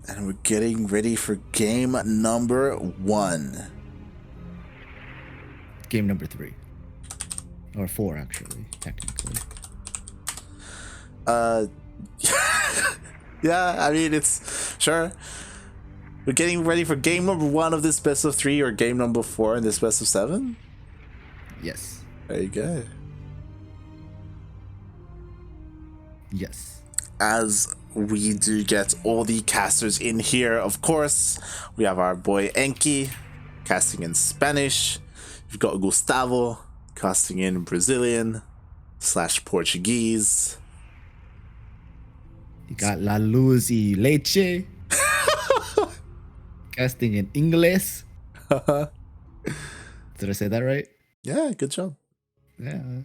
And we're getting ready for game number 1. Game number 3. Or 4, actually, technically. Yeah, I mean, it's sure. We're getting ready for game number 1 of this best of 3 or game number 4 in this best of 7. Yes. There you go. Yes. As we do get all the casters in here, of course, we have our boy Enki casting in Spanish. We've got Gustavo casting in Brazilian / Portuguese. You got La Luz y Leche casting in English. Did I say that right? Yeah, good job. Yeah. Do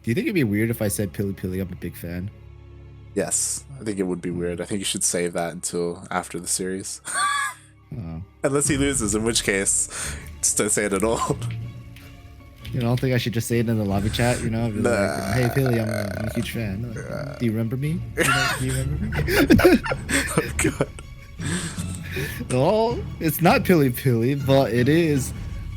you think it'd be weird if I said PiLiPiLi? I'm a big fan. Yes, I think it would be weird. I think you should save that until after the series. Oh. Unless he loses, in which case, just don't say it at all. You know, I don't think I should just say it in the lobby chat, you know? Be Nah. like, hey, Pili, I'm a huge fan. Do you remember me? Do you remember me? Oh, God. Well, it's not PiLiPiLi, but it is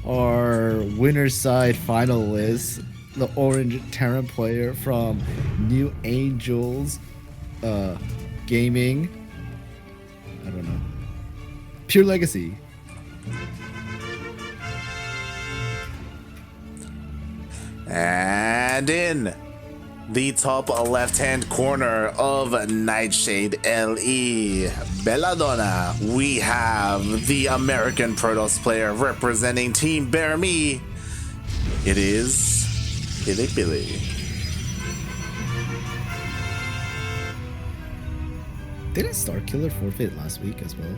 our winner's side finalist, the orange Terran player from New Angels Gaming. I don't know. PureLegacy. And in the top left-hand corner of Nightshade LE Belladonna, we have the American Protoss player representing Team Bear Me. It is PiLiPiLi. Didn't Starkiller forfeit last week as well?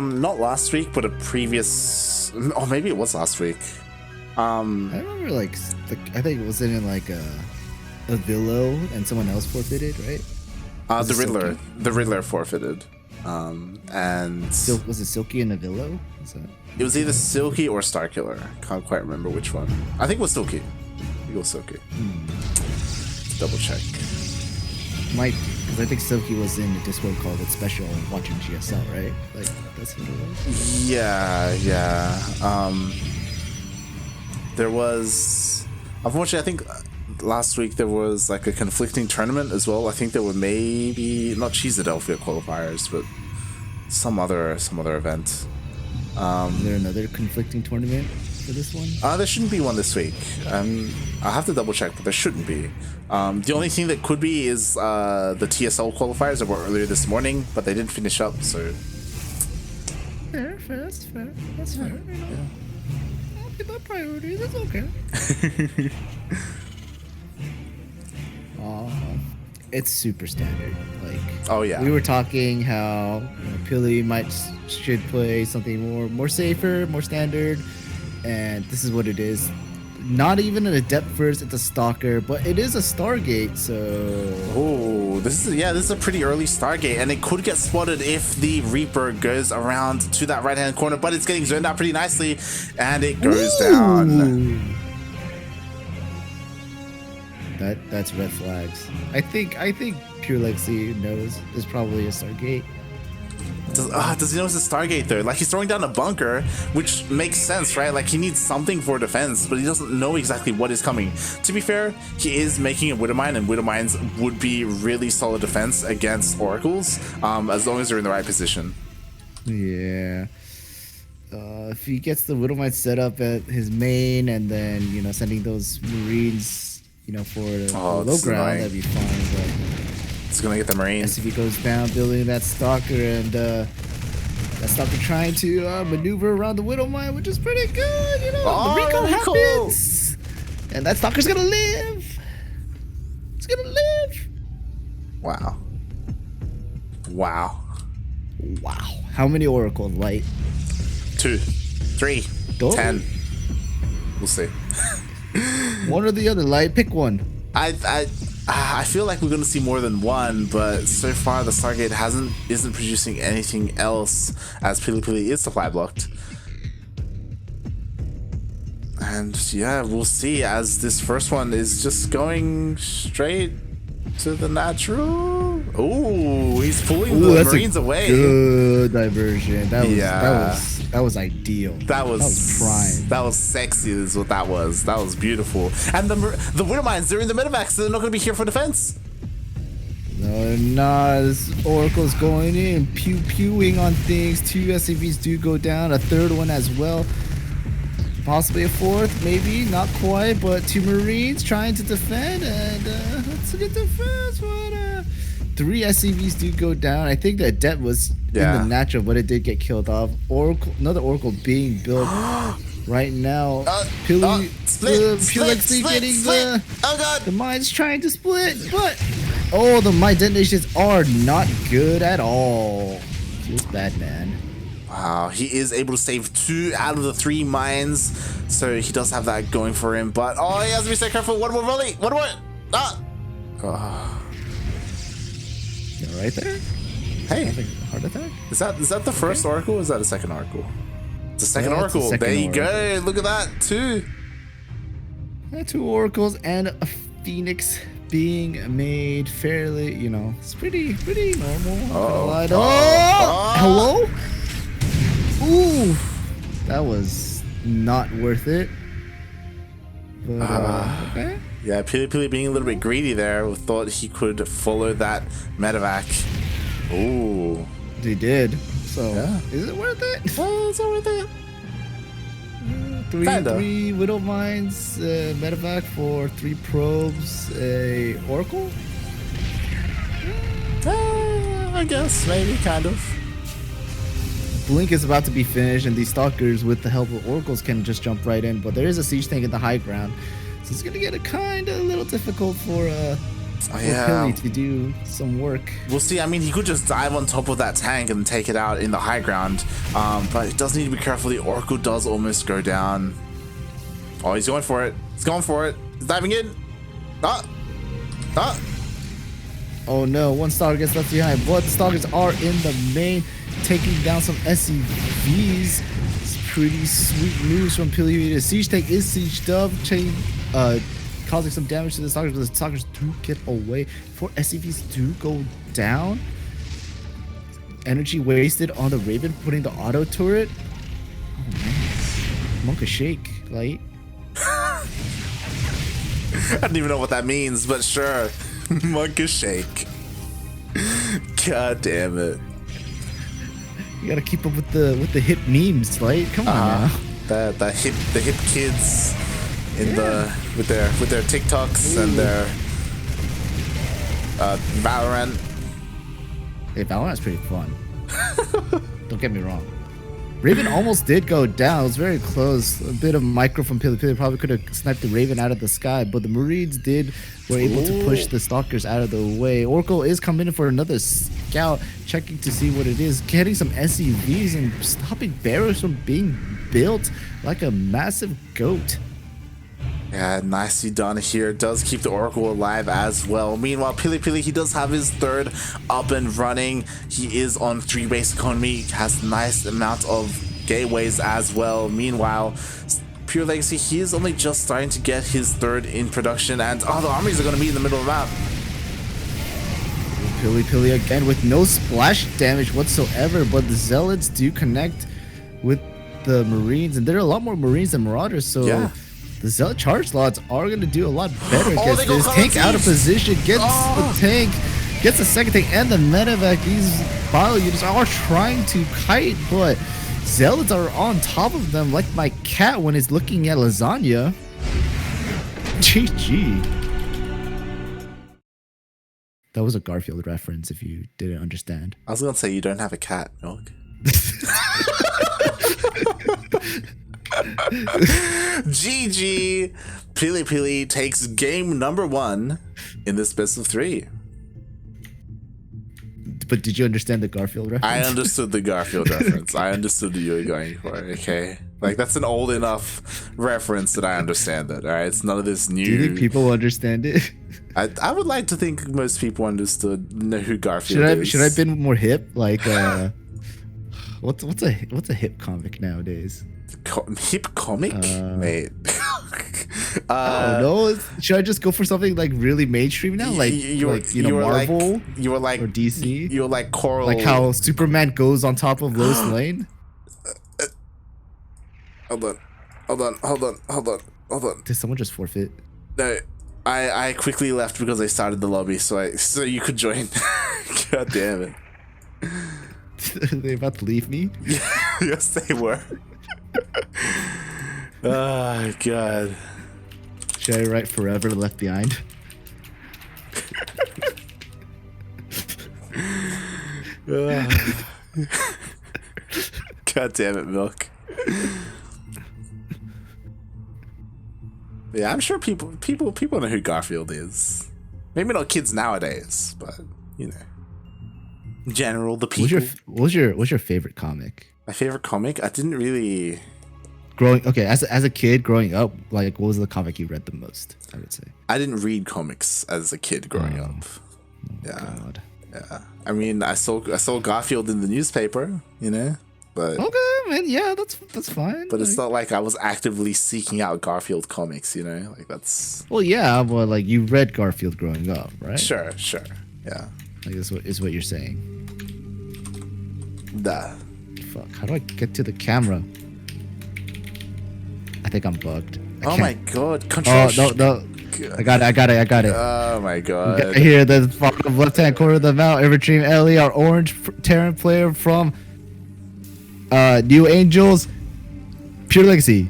Not last week, but a previous. Oh, maybe it was last week. I remember I think it was in like a Villo and someone else forfeited, right? The Riddler. The Riddler forfeited. And was it Silky and a Villo? It was either Silky or Starkiller. Can't quite remember which one. I think it was Silky. It was Silky. Let's double check. Because I think Silky was in the Discord call with Special watching GSL, right? Like that's what it was. Yeah. There was, unfortunately, I think last week there was like a conflicting tournament as well. I think there were maybe not Cheeseadelphia qualifiers, but some other event. Is there another conflicting tournament for this one? There shouldn't be one this week. I'll have to double check, but there shouldn't be. The only thing that could be is the TSL qualifiers that were earlier this morning, but they didn't finish up, so. Fair. That's fair. Yeah. I'll get that priority. That's okay. It's super standard. Like, oh yeah, we were talking how Pili should play something more safer, more standard, and this is what it is. Not even an adept first, it's a stalker, but it is a Stargate, so. Oh, this is a pretty early Stargate, and it could get spotted if the Reaper goes around to that right hand corner, but it's getting zoned out pretty nicely, and it goes down. That's red flags. I think PureLegacy knows it's probably a Stargate. Does he know it's a Stargate though? Like, he's throwing down a bunker, which makes sense, right? Like, he needs something for defense, but he doesn't know exactly what is coming. To be fair, he is making a Widowmine, and Widowmines would be really solid defense against Oracles, as long as they're in the right position. Yeah. If he gets the Widowmine set up at his main, and then sending those Marines, for the low ground, that'd be fine. But it's gonna get the Marines. if he goes down building that Stalker, and that Stalker trying to maneuver around the Widowmine, which is pretty good, the recall happens, and that Stalker's gonna live. It's gonna live. Wow. How many Oracle light? 2, 3, 10. We'll see. One or the other, light. Pick one. I feel like we're gonna see more than one, but so far the Stargate isn't producing anything else, as PiLiPiLi is supply blocked. And yeah, we'll see, as this first one is just going straight to the natural. Oh, he's he's pulling the Marines away. Good diversion. That was ideal. That was prime. That was sexy is what that was. That was beautiful. And the Widow Mines, they're in the medevacs, so they're not going to be here for defense. No, they're not. This Oracle's going in, pew-pewing on things. 2 SCVs do go down, a third one as well. Possibly a fourth, maybe, not quite, but 2 Marines trying to defend, and that's a good defense, but 3 SCVs do go down. I think the Adept was in the natural, but it did get killed off. Another Oracle being built right now. PiLiPiLi getting the mines trying to split, but the mine detonations are not good at all. Feels bad, man. Wow, he is able to save 2 out of the 3 mines, so he does have that going for him. But he has to be so careful. One more volley. One more. You all right there? Hey, heart attack? Is that the first Oracle? Or is that a second Oracle? It's a second Oracle. There you go. Look at that. 2. 2 Oracles and a Phoenix being made fairly. It's pretty normal. Hello. Ooh, that was not worth it. But, okay. Yeah, PiLiPiLi being a little bit greedy there, thought he could follow that medevac. Ooh. He did. So, is it worth it? Oh, it's not worth it. 3 Widow Mines, medevac for 3 probes, a Oracle? I guess, maybe, kind of. Blink is about to be finished, and these Stalkers, with the help of Oracles, can just jump right in. But there is a siege tank in the high ground, so it's gonna get a little difficult for PiLi to do some work. We'll see. I mean, he could just dive on top of that tank and take it out in the high ground, but it does need to be careful. The Oracle does almost go down. Oh, he's going for it. He's going for it. He's diving in. Oh no, 1 Stalker gets left behind. But the Stalkers are in the main, taking down some SCVs. It's pretty sweet news from PiLiPiLi. The siege tank is sieged up, causing some damage to the Stalkers, but the Stalkers do get away. 4 SCVs do go down. Energy wasted on the Raven, putting the auto turret. Oh man, Monka shake, light. I don't even know what that means, but sure. Monka shake. God damn it. You gotta keep up with the hip memes, right? Come on now. The hip kids in with their TikToks and their Valorant. Hey, Valorant's pretty fun. Don't get me wrong. Raven almost did go down. It was very close. A bit of micro from PiLiPiLi probably could have sniped the Raven out of the sky, but the Marines were able to push the Stalkers out of the way. Oracle is coming in for another scout, checking to see what it is, getting some SCVs and stopping barracks from being built like a massive goat. Yeah, nicely done here. Does keep the Oracle alive as well. Meanwhile, PiLiPiLi, he does have his 3rd up and running. He is on 3 base economy, has nice amount of gateways as well. Meanwhile, PureLegacy, he is only just starting to get his 3rd in production, and the armies are going to be in the middle of the map. PiLiPiLi again with no splash damage whatsoever, but the Zealots do connect with the Marines, and there are a lot more Marines than Marauders, so the Zealot charge slots are going to do a lot better against this. Tank out of position, gets the tank, gets the 2nd tank, and the medevac. These bio units are trying to kite, but Zealots are on top of them like my cat when it's looking at lasagna. GG. That was a Garfield reference if you didn't understand. I was going to say you don't have a cat, Milk. GG. PiLiPiLi takes game number 1 in this best of 3. But did you understand the Garfield reference? I understood the Garfield reference. I understood what you were going for. Okay, like that's an old enough reference that I understand that. All right, it's none of this new. Do you think people understand it? I would like to think most people know who Garfield is. Should I have been more hip? Like, what's a hip comic nowadays? Hip comic, mate. I don't know. Should I just go for something like really mainstream now, like Marvel? You were like or DC. You were like Coral. Like how Superman goes on top of Lois Lane. Hold on. Did someone just forfeit? No, I quickly left because I started the lobby, so you could join. God damn it. Are they about to leave me? Yes, they were. Oh, God. Should I write forever left behind? God damn it, Milk. Yeah, I'm sure people know who Garfield is. Maybe not kids nowadays, but you know, in general, the people. What's your favorite comic? My favorite comic? I didn't really. As a kid growing up, like what was the comic you read the most? I would say. I didn't read comics as a kid growing up. Yeah. God. Yeah. I mean, I saw Garfield in the newspaper, you know. But okay, man, yeah, that's fine. But it's not like I was actively seeking out Garfield comics, you know, like that's. Well, yeah, but like you read Garfield growing up, right? Sure, yeah. Like is what you're saying. Nah. Fuck, how do I get to the camera? I think I'm bugged. Oh my god, control. Oh no. I got it. Oh my god. Here, the bottom left-hand corner of the mount, Evertream Ellie, our orange Terran player from New Angels, PureLegacy.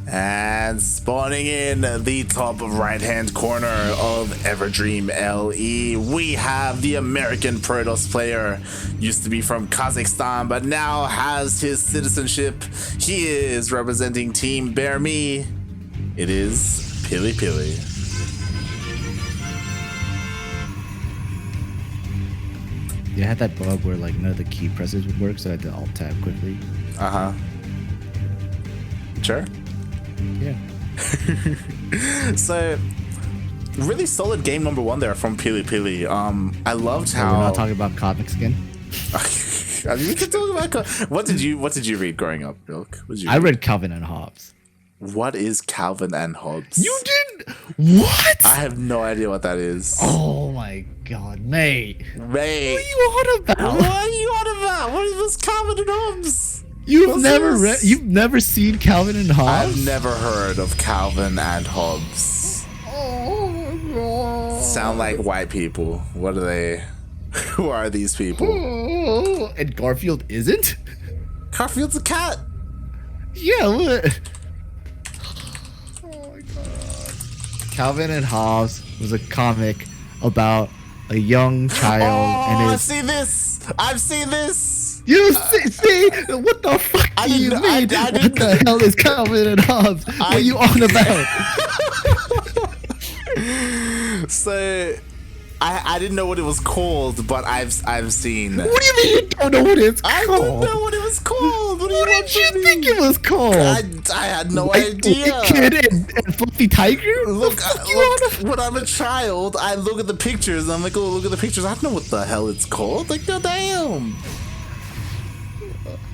And spawning in the top right-hand corner of Everdream LE, we have the American Protoss player. Used to be from Kazakhstan, but now has his citizenship. He is representing Team Bear Me. It is PiLiPiLi. You had that bug where like none of the key presses would work, so I had to alt tab quickly. Sure. Yeah. So, really solid game number one there from PiLiPiLi. I loved how we're not talking about comics again. I mean, we can talk about what did you read growing up, Milk? I read Calvin and Hobbes. What is Calvin and Hobbes? You didn't? What? I have no idea what that is. Oh my god, mate. What are you on about? What is this Calvin and Hobbes? You've never seen Calvin and Hobbes? I've never heard of Calvin and Hobbes. Oh my god. Sound like white people. What are they? Who are these people? Oh, and Garfield isn't? Garfield's a cat. Yeah, what? Oh my god. Calvin and Hobbes was a comic about a young child and his... I've seen this! I've seen this! You see? What the fuck do you mean? What the hell is Calvin and Hobbes? What are you on about? So, I didn't know what it was called, but I've seen. What do you mean you don't know what it's called? I don't know what it was called. What did you think it was called? I had no idea. White Kid and Fluffy Tiger? Look, when I'm a child, I look at the pictures and I'm like, oh, look at the pictures. I don't know what the hell it's called. Like, goddamn.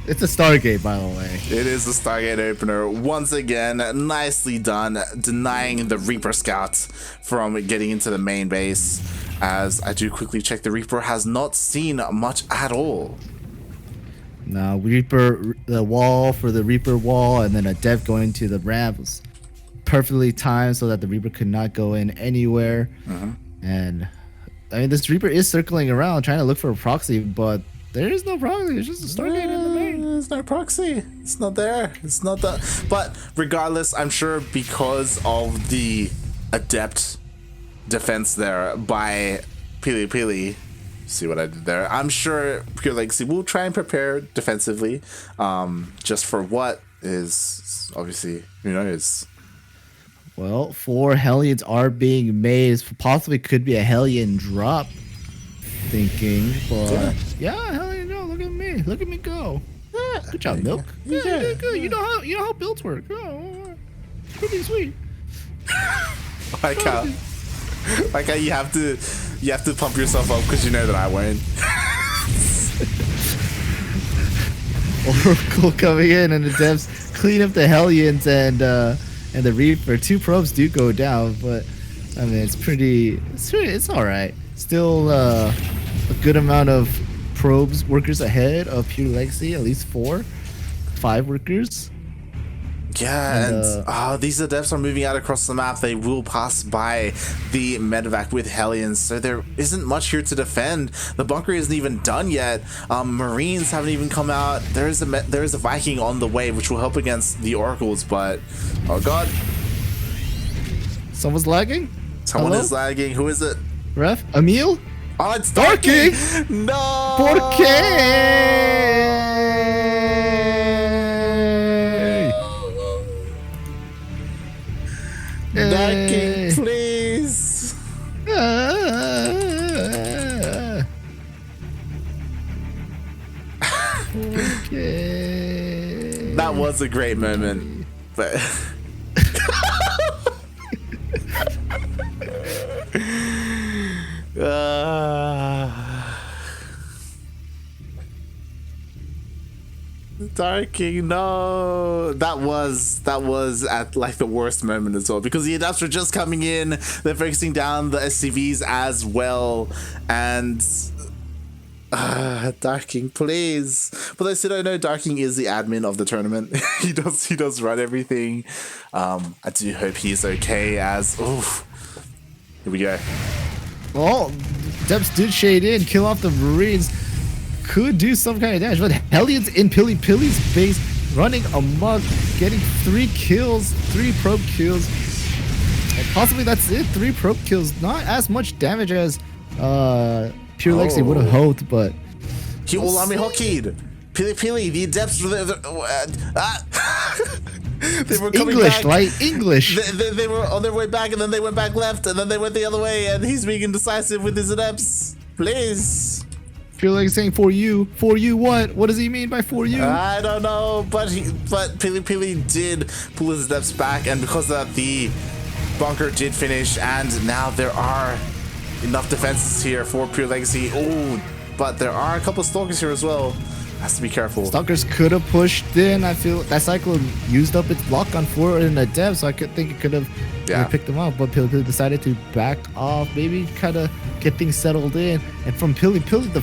It's a Stargate, by the way. It is the Stargate opener. Once again, nicely done, denying the Reaper scouts from getting into the main base. As I do quickly check, the Reaper has not seen much at all. No, Reaper, the wall for the Reaper wall, and then a dev going to the ramp was perfectly timed so that the Reaper could not go in anywhere. And I mean, this Reaper is circling around trying to look for a proxy, but there is no proxy. It's just a Stargate in the main. There's no proxy. It's not there. It's not that. But regardless, I'm sure because of the adept defense there by PiLiPiLi, see what I did there, I'm sure PureLegacy will try and prepare defensively, just for what is obviously, who knows. Well, 4 Hellions are being made. Possibly could be a Hellion drop. Thinking, but yeah, Hellion, no, look at me go. Yeah, good job, Milk. Yeah, good. You know how builds work. Oh, pretty sweet. Like how you have to pump yourself up because you know that I won't. Oracle coming in and the devs clean up the Hellions and the Reaper. 2 probes do go down, but I mean it's all right. Still a good amount of probes workers ahead of PureLegacy, at least 5 workers. Yeah, and these Adepts are moving out across the map. They will pass by the medevac with Hellions, so there isn't much here to defend. The bunker isn't even done yet. Marines haven't even come out. There is a Viking on the way, which will help against the Oracles, but oh god. Someone's lagging? Someone is lagging. Who is it? Ref? Emil? Oh, it's Darky! No! ¿Por qué? Darky, please! Okay. That was a great moment, but... Darky, no, that was at like the worst moment as well, because the Adapts were just coming in, they're focusing down the SCVs as well, and Darking, please. But I said I know Darking is the admin of the tournament. he does run everything. I do hope he's okay. As here we go. Oh, Depths did shade in, kill off the Marines. Could do some kind of damage, but Hellions in PiLiPiLi's base, running amok, getting 3 kills, 3 probe kills, and possibly that's it. 3 probe kills, not as much damage as PureLegacy would have hoped, but he will army hockeyed. PiLiPiLi, the Adepts. They were coming English, back. like English. They were on their way back, and then they went back left, and then they went the other way, and he's being indecisive with his Adepts. Please. PureLegacy saying for you what? What does he mean by for you? I don't know, but PiLiPiLi did pull his Adepts back, and because of that, the bunker did finish, and now there are enough defenses here for PureLegacy. Oh, but there are a couple of Stalkers here as well. Has to be careful. Stalkers could have pushed in. I feel that Cyclone used up its block on 4 in a Adept, so I could think it could have picked them up, but PiLiPiLi decided to back off, maybe kind of get things settled in. And from PiLiPiLi, the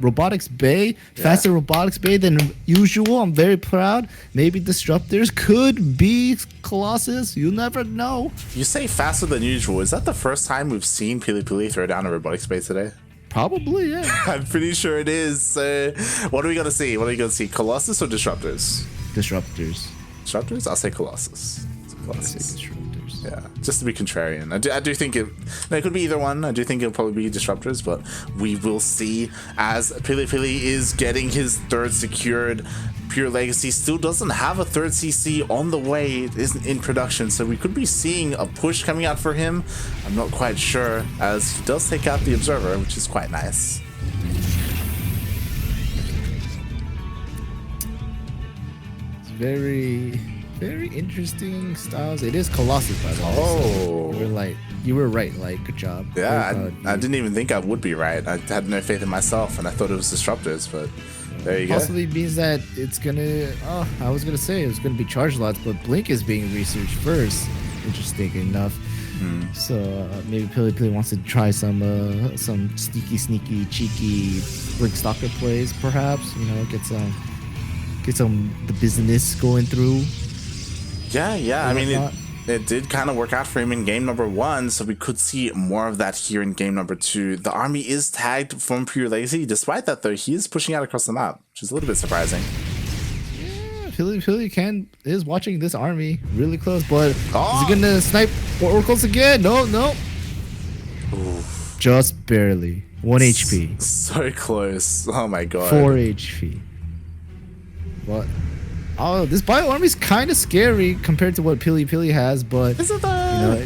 robotics bay, faster robotics bay than usual. I'm very proud. Maybe Disruptors, could be Colossus. You never know. You say faster than usual. Is that the first time we've seen PiLiPiLi throw down a robotics bay today? Probably, yeah. I'm pretty sure it is. So what are we gonna see? What are we gonna see? Colossus or Disruptors? Disruptors. Disruptors? I'll say Colossus. Colossus. Disruptors. Yeah, just to be contrarian. I do think it could be either one. I do think it'll probably be Disruptors, but we will see as PiLiPiLi is getting his 3rd secured. PureLegacy still doesn't have a 3rd CC on the way. It isn't in production, so we could be seeing a push coming out for him. I'm not quite sure, as he does take out the Observer, which is quite nice. It's very, very interesting styles. It is Colossus, by the way. Oh, so you were right. Like, good job. Yeah, I didn't even think I would be right. I had no faith in myself, and I thought it was Disruptors, but there you go. Possibly means that it's gonna. Oh, I was gonna say it was gonna be charge lots, but Blink is being researched first. Interesting enough. So maybe PiLiPiLi wants to try some sneaky, cheeky Blink Stalker plays, perhaps. You know, get some the business going through. Yeah. I mean, it did kind of work out for him in game number 1, so we could see more of that here in game number 2. The army is tagged from PureLegacy. Despite that, though, he is pushing out across the map, which is a little bit surprising. Yeah, PiLiPiLi is watching this army really close, but is he gonna snipe Oracles again? No. Oof. Just barely. 1 HP. So close. Oh my god. 4 HP. What? Oh, this bio army is kind of scary compared to what PiLiPiLi has, but is it though?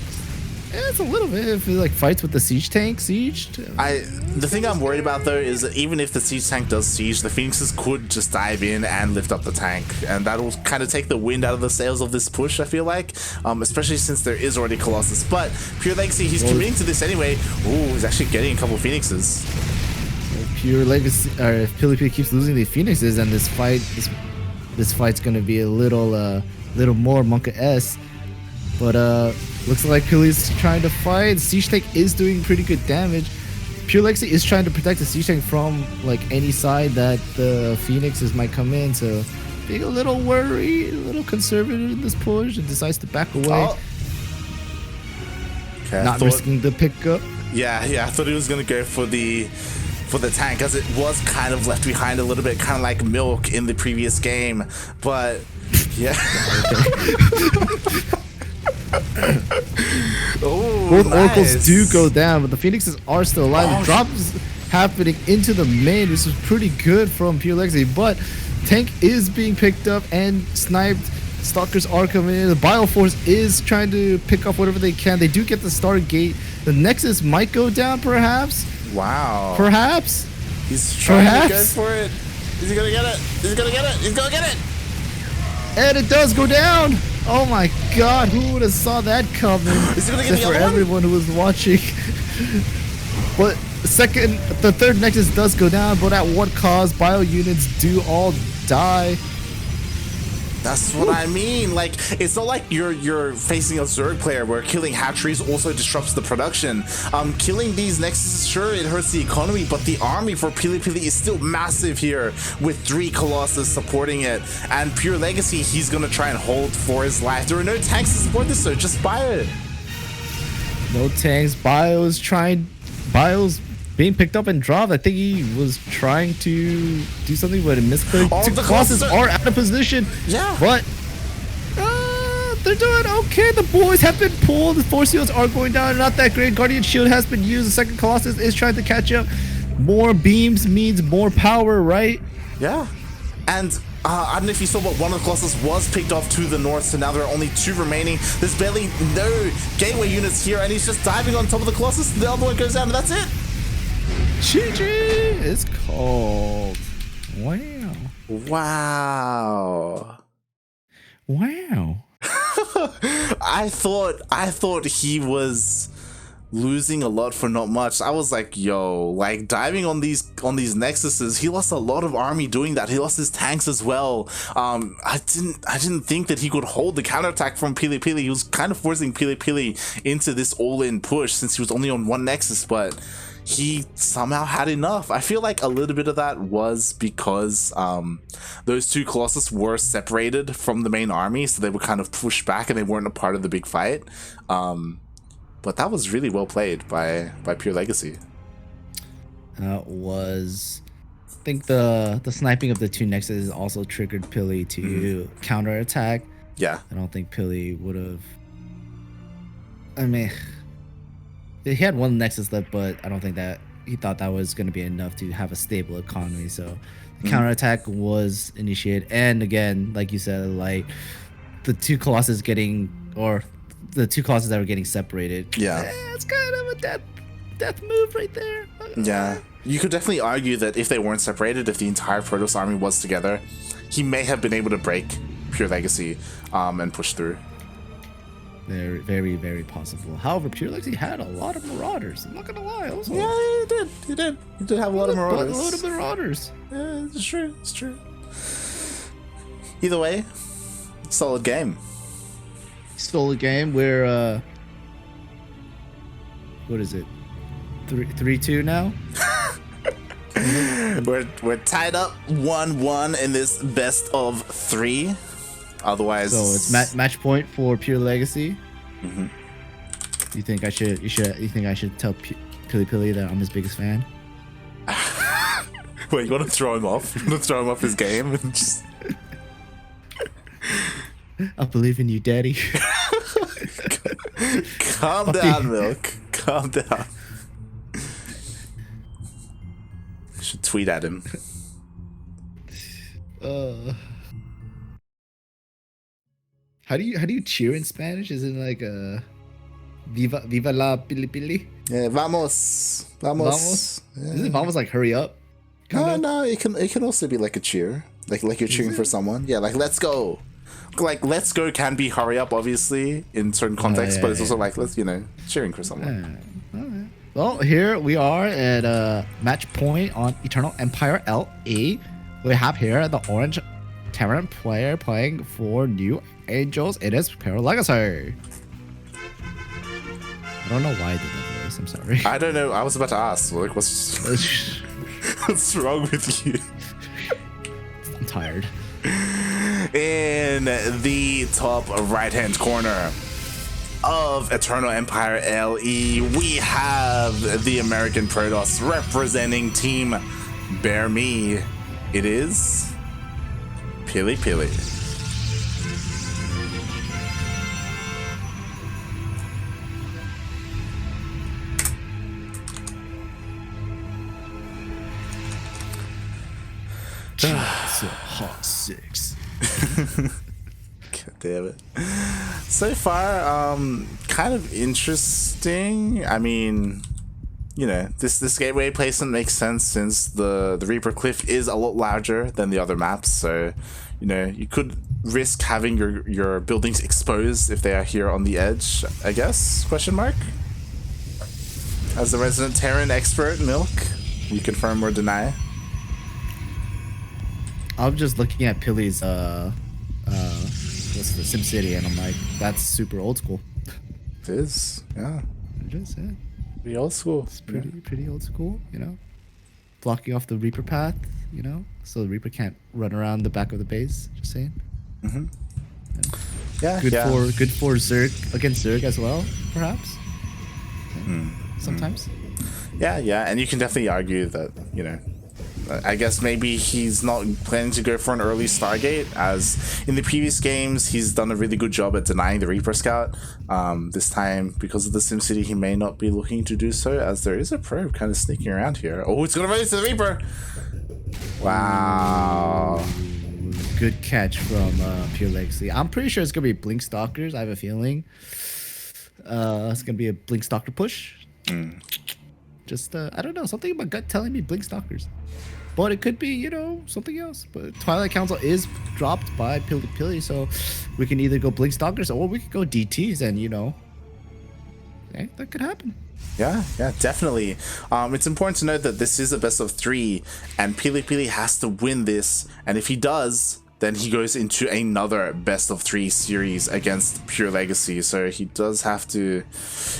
It's a little bit. If it like fights with the siege tank, the thing I'm worried about though is that even if the siege tank does siege, the Phoenixes could just dive in and lift up the tank, and that'll kind of take the wind out of the sails of this push. I feel like, especially since there is already Colossus. But PureLegacy, he's committing to this anyway. Ooh, he's actually getting a couple of Phoenixes. PureLegacy, or if PiLiPiLi keeps losing the Phoenixes and this fight is this fight's gonna be a little more Milkncookiesss. But looks like PiLiPiLi's trying to fight. Siege Tank is doing pretty good damage. PureLegacy is trying to protect the Siege Tank from like any side that the Phoenixes might come in. So being a little worried, a little conservative in this push, and decides to back away. Oh. Okay, not risking the pickup. Yeah, I thought he was gonna go for the tank, as it was kind of left behind a little bit, kind of like Milk in the previous game. But yeah. Oh, both nice. Oracles do go down, but the Phoenixes are still alive. The drop is happening into the main, which is pretty good from PureLegacy, but tank is being picked up and sniped. Stalkers are coming in. The Bioforce is trying to pick up whatever they can. They do get the Stargate. The Nexus might go down, perhaps. Wow. Perhaps. He's trying to go for it. Is he gonna get it? He's gonna get it. He's gonna get it. And it does go down. Oh my God! Who would have saw that coming? Is he gonna get the other one? Everyone who was watching. But the third Nexus does go down, but at what cost? Bio units do all die. That's what I mean. Like, it's not like you're facing a Zerg player where killing hatcheries also disrupts the production. Killing these Nexuses, sure, it hurts the economy, but the army for PiLiPiLi is still massive here with 3 Colossus supporting it. And PureLegacy, he's gonna try and hold for his life. There are no tanks to support this, so just buy it. No tanks. Bio's being picked up and dropped. I think he was trying to do something, but it misclicked. All 2 the Colossus are out of position. Yeah. But they're doing okay. The boys have been pulled. The Force Shields are going down. Not that great. Guardian Shield has been used. The second Colossus is trying to catch up. More beams means more power, right? Yeah. And I don't know if you saw, but one of the Colossus was picked off to the north, so now there are only 2 remaining. There's barely no gateway units here, and he's just diving on top of the Colossus. The other one goes down, and that's it. GG is called. Wow. Wow. Wow. I thought he was losing a lot for not much. I was like, yo, like diving on these Nexuses, he lost a lot of army doing that. He lost his tanks as well. I didn't think that he could hold the counterattack from PiLiPiLi. He was kind of forcing PiLiPiLi into this all-in push since he was only on 1 Nexus, but he somehow had enough. I feel like a little bit of that was because those 2 Colossus were separated from the main army, so they were kind of pushed back and they weren't a part of the big fight. But that was really well played by PureLegacy. I think the sniping of the 2 Nexuses also triggered Pili to counterattack. Yeah. I don't think Pili would have. I mean, he had 1 Nexus left, but I don't think that he thought that was going to be enough to have a stable economy. So the counterattack was initiated, and again, like you said, like the 2 Colossus the 2 Colossus that were getting separated. Yeah, it's kind of a death move right there. Yeah, you could definitely argue that if they weren't separated, if the entire Protoss army was together, he may have been able to break PureLegacy and push through. Very, very, very possible. However, PureLegacy had a lot of Marauders. I'm not gonna lie. Also. Yeah, he did have a lot of Marauders. A lot of Marauders. Yeah, it's true. Either way, solid game. Solid game. We're what is it? 3-2 now. We're tied up 1-1 in this best of 3. Otherwise, so it's match point for PureLegacy. You think I should tell PiLiPiLi that I'm his biggest fan? Wait, you want to throw him off? You want to throw him off his game and just? I believe in you, Daddy. Calm down, Milk. Calm down. I should tweet at him. How do you cheer in Spanish? Is it like Viva la PiLiPiLi? Yeah, vamos. Vamos? Yeah. Isn't vamos like hurry up? No, it can also be like a cheer. Like you're cheering for someone. Yeah, like let's go. Like let's go can be hurry up, obviously, in certain contexts, but it's also like let's cheering for someone. Alright. Well, here we are at match point on Eternal Empire LE. We have here the orange Terran player playing for New Angels. It is PureLegacy. I don't know why I did that voice. I'm sorry. I don't know. I was about to ask. Like, what's wrong with you? I'm tired. In the top right-hand corner of Eternal Empire LE, we have the American Protoss representing Team Bear Me. It is PiLiPiLi. Hot 6. God damn it. So far, kind of interesting. I mean, you know, this gateway placement makes sense since the Reaper Cliff is a lot larger than the other maps. So, you know, you could risk having your buildings exposed if they are here on the edge, I guess, question mark? As the resident Terran expert, Milk, you confirm or deny? I'm just looking at Pili's what's the SimCity, and I'm like, that's super old school. It is, yeah. It is, yeah. Pretty old school. It's pretty old school, you know. Blocking off the Reaper path, you know, so the Reaper can't run around the back of the base. Just saying. Mm-hmm. Yeah. Good for Zerg against Zerg as well, perhaps. Sometimes. Yeah, and you can definitely argue that, you know, I guess maybe he's not planning to go for an early Stargate, as in the previous games he's done a really good job at denying the Reaper Scout. This time, because of the SimCity, he may not be looking to do so, as there is a probe kind of sneaking around here. Oh, it's gonna run into the Reaper! Wow. Good catch from PureLegacy. I'm pretty sure it's gonna be Blink Stalkers. I have a feeling it's gonna be a Blink Stalker push. Just I don't know, something in my gut telling me Blink Stalkers. But it could be, you know, something else. But Twilight Council is dropped by PiLiPiLi, so we can either go Blink Stalkers or we could go DTs, and, you know, that could happen. Yeah, definitely. It's important to note that this is a best of 3, and PiLiPiLi has to win this, and if he does, then he goes into another best of 3 series against PureLegacy. So he does have to,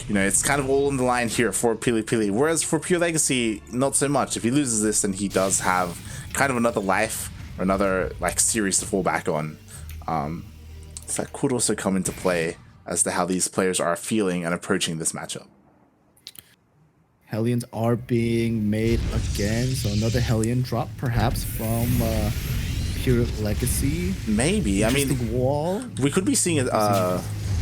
you know, it's kind of all on the line here for PiLiPiLi. Whereas for PureLegacy, not so much. If he loses this, then he does have kind of another life or another like series to fall back on. So that could also come into play as to how these players are feeling and approaching this matchup. Hellions are being made again, so another Hellion drop perhaps from PureLegacy. Maybe. I mean, wall. We could be seeing a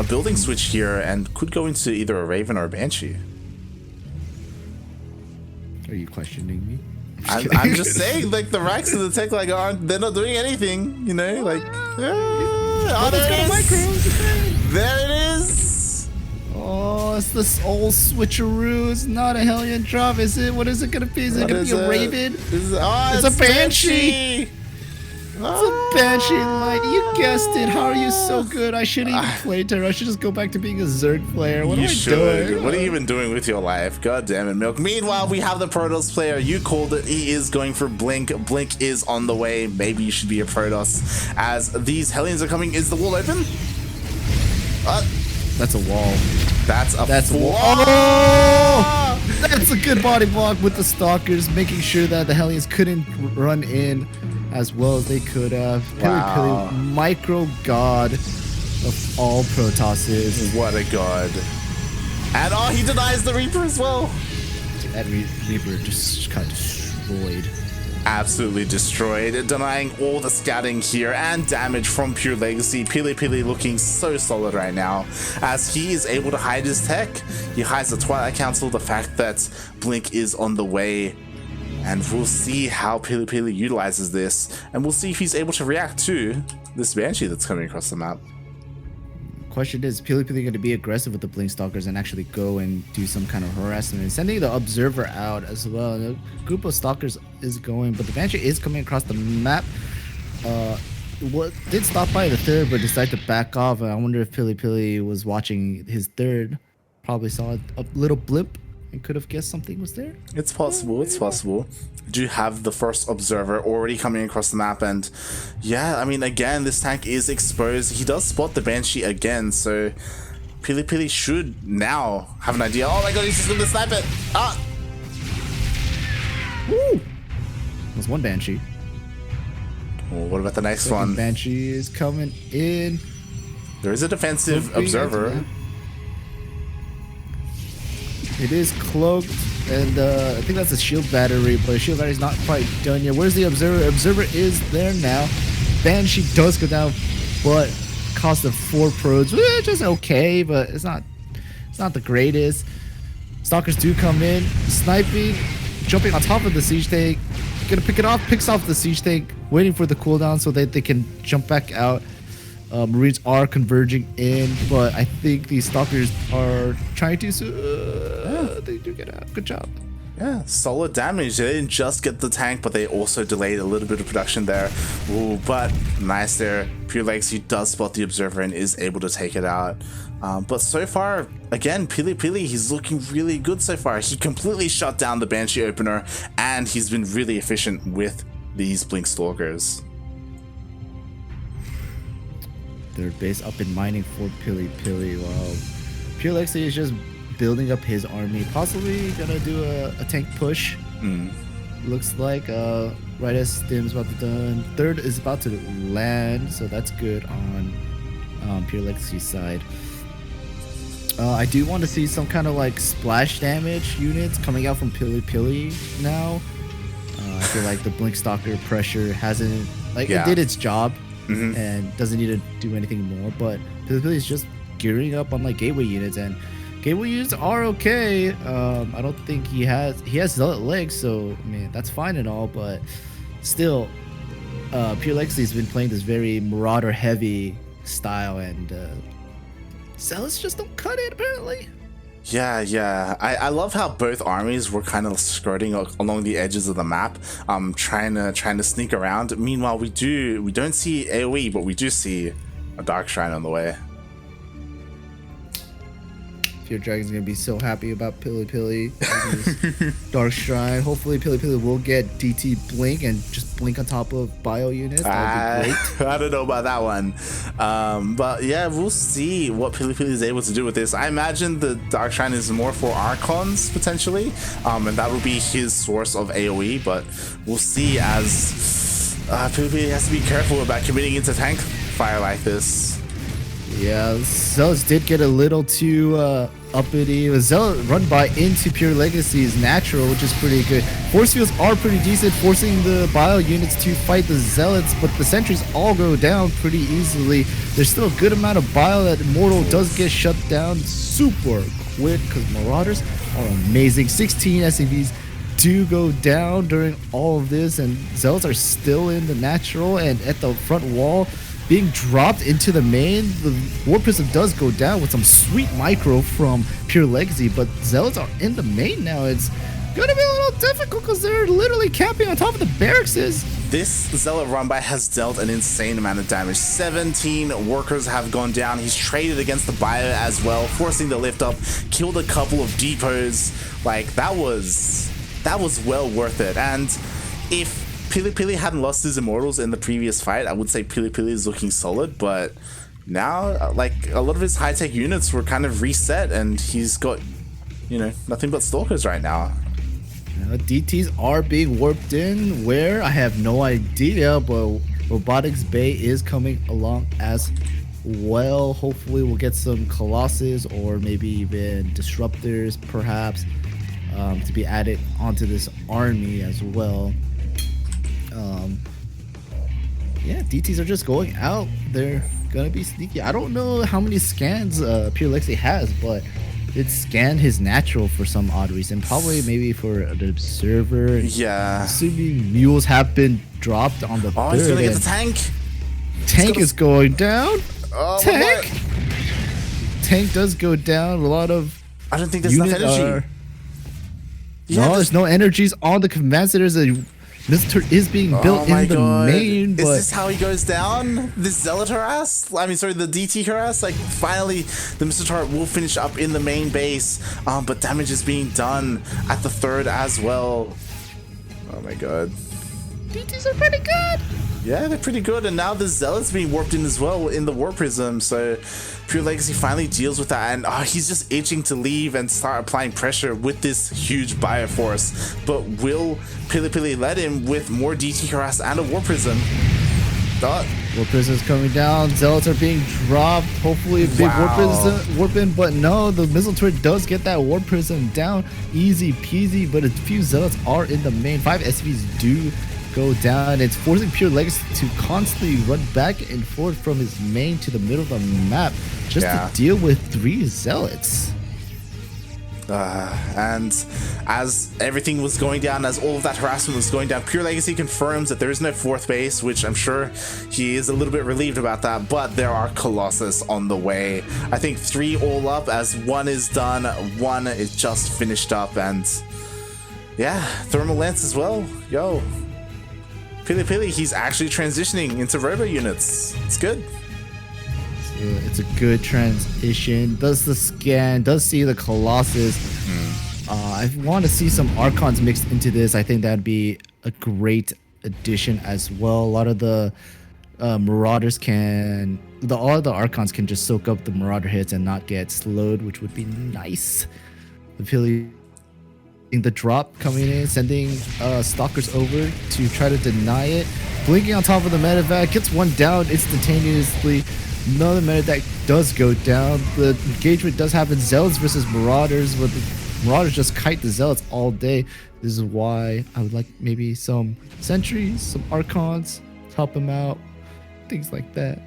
building switch here and could go into either a Raven or a Banshee. Are you questioning me? I'm just saying, like, the racks and the tech, like, they're not doing anything, you know? Like, there it is! Oh, it's this old switcheroo. It's not a Hellion drop, is it? What is it gonna be? Is it gonna be a Raven? It's a Banshee! It's a Banshee Light. You guessed it. How are you so good? I shouldn't even play Terra. I should just go back to being a Zerg player. What am I doing? What are you even doing with your life? God damn it, Milk. Meanwhile, we have the Protoss player. You called it. He is going for Blink. Blink is on the way. Maybe you should be a Protoss. As these Hellions are coming. Is the wall open? That's a wall. That's a wall. Oh! That's a good body block with the Stalkers, making sure that the Hellions couldn't run in as well as they could have. Wow. PiLiPiLi, micro god of all Protosses. What a god. And he denies the Reaper as well. That Reaper just got destroyed. Absolutely destroyed, denying all the scouting here and damage from PureLegacy. PiLiPiLi looking so solid right now as he is able to hide his tech. He hides the Twilight Council, the fact that Blink is on the way, and we'll see how PiLiPiLi utilizes this, and we'll see if he's able to react to this Banshee that's coming across the map. Question is PiLiPiLi going to be aggressive with the Blink Stalkers and actually go and do some kind of harassment and sending the Observer out as well? The group of Stalkers is going, but the Banshee is coming across the map. What did stop by the third but decided to back off. I wonder if PiLiPiLi was watching his third, probably saw a little blip and could have guessed something was there. It's possible. It's possible. Do have the first observer already coming across the map, and yeah, I mean, again, this tank is exposed. He does spot the Banshee again, so PiLiPiLi should now have an idea. Oh my god, he's just gonna snipe it. Ah! Woo! There's one Banshee. Oh, what about the next Second one? Banshee is coming in. There is a defensive observer. It is cloaked, and I think that's a shield battery, but shield battery's not quite done yet. Where's the observer? Observer is there now. Banshee does go down, but cost of 4 probes, which is okay, but it's not the greatest. Stalkers do come in, sniping, jumping on top of the siege tank, gonna pick it off, picks off the siege tank, waiting for the cooldown so that they can jump back out. Marines are converging in, but I think these Stalkers are trying to, they do get out. Good job. Yeah, solid damage. They didn't just get the tank, but they also delayed a little bit of production there. Ooh, but nice there. PureLegacy does spot the observer and is able to take it out. But so far, again, PiLiPiLi, he's looking really good so far. He completely shut down the Banshee opener, and he's been really efficient with these Blink Stalkers. Third base up in mining for PiLiPiLi, while PureLegacy is just building up his army, possibly gonna do a tank push. Looks like right as Stim's about to done, third is about to land, so that's good on PureLegacy's side. I do want to see some kind of like splash damage units coming out from PiLiPiLi now. I feel like the Blink Stalker pressure hasn't, like, it did its job. And doesn't need to do anything more, but PiLiPiLi is just gearing up on like gateway units, and gateway units are okay. I don't think he has zealot legs, so I mean that's fine and all, but still, PureLegacy has been playing this very marauder heavy style, and zealots just don't cut it apparently. Yeah. I love how both armies were kind of skirting along the edges of the map, trying to sneak around. Meanwhile, we don't see AoE, but we do see a Dark Shrine on the way. Fear Dragon's gonna be so happy about PiLiPiLi. Dark Shrine. Hopefully PiLiPiLi will get DT Blink and just blink on top of bio units. That would be great. I don't know about that one. But yeah, we'll see what PiLiPiLi is able to do with this. I imagine the Dark Shrine is more for Archons potentially, and that will be his source of AoE, but we'll see, as PiLiPiLi has to be careful about committing into tank fire like this. Yeah, Zealots did get a little too uppity. The Zealot run by into PureLegacy's natural, which is pretty good. Force fields are pretty decent, forcing the bio units to fight the Zealots, but the sentries all go down pretty easily. There's still a good amount of bio that Immortal does get shut down super quick, because Marauders are amazing. 16 SCVs do go down during all of this, and Zealots are still in the natural and at the front wall. Being dropped into the main, the War Prism does go down with some sweet micro from PureLegacy, but Zealots are in the main now. It's gonna be a little difficult because they're literally camping on top of the barracks. This Zealot run by has dealt an insane amount of damage. 17 workers have gone down. He's traded against the bio as well, forcing the lift up, killed a couple of depots. Like, that was well worth it. And if PiLiPiLi hadn't lost his Immortals in the previous fight, I would say PiLiPiLi is looking solid, but now, like, a lot of his high-tech units were kind of reset, and he's got, nothing but Stalkers right now. DTs are being warped in, where I have no idea, but Robotics Bay is coming along as well. Hopefully we'll get some Colossus or maybe even Disruptors, perhaps, to be added onto this army as well. Yeah, DTs are just going out. They're gonna be sneaky. I don't know how many scans PureLegacy has, but it scanned his natural for some odd reason. Probably maybe for an observer. Yeah. Assuming mules have been dropped on the third. Oh, he's gonna get the tank. Tank is going down. Oh, tank. Tank does go down. A lot of. I don't think there's enough energy. No, there's no energies on the command center. There's a Mr. is being built in the main, but is this how he goes down? This Zealot harass? I mean, sorry, the DT harass? Like, finally, the Mr. Turret will finish up in the main base, but damage is being done at the third as well. Oh my god. DTs are pretty good. Yeah, they're pretty good, and now the Zealot's being warped in as well in the War Prism, so PureLegacy finally deals with that, and he's just itching to leave and start applying pressure with this huge Bioforce. But will PiLiPiLi let him with more DT harass and a War Prism? War Prism is coming down, Zealots are being dropped, hopefully a big warp in, but no, the missile turret does get that War Prism down, easy peasy, but a few Zealots are in the main. 5 SVs do go down. It's forcing PureLegacy to constantly run back and forth from his main to the middle of the map just to deal with 3 Zealots. And as everything was going down, as all of that harassment was going down, PureLegacy confirms that there is no 4th base, which I'm sure he is a little bit relieved about that, but there are Colossus on the way. I think 3 all up, as 1 is done, 1 is just finished up, and yeah, Thermal Lance as well. Yo, PiLiPiLi, he's actually transitioning into robo units. It's good. It's a good transition. Does the scan, does see the Colossus. I want to see some Archons mixed into this. I think that'd be a great addition as well. A lot of the Marauders all the Archons can just soak up the Marauder hits and not get slowed, which would be nice. The drop coming in, sending Stalkers over to try to deny it. Blinking on top of the medevac, gets 1 down instantaneously. Another medevac does go down. The engagement does happen. Zealots versus Marauders, but the Marauders just kite the Zealots all day. This is why I would like maybe some Sentries, some Archons to help him out. Things like that.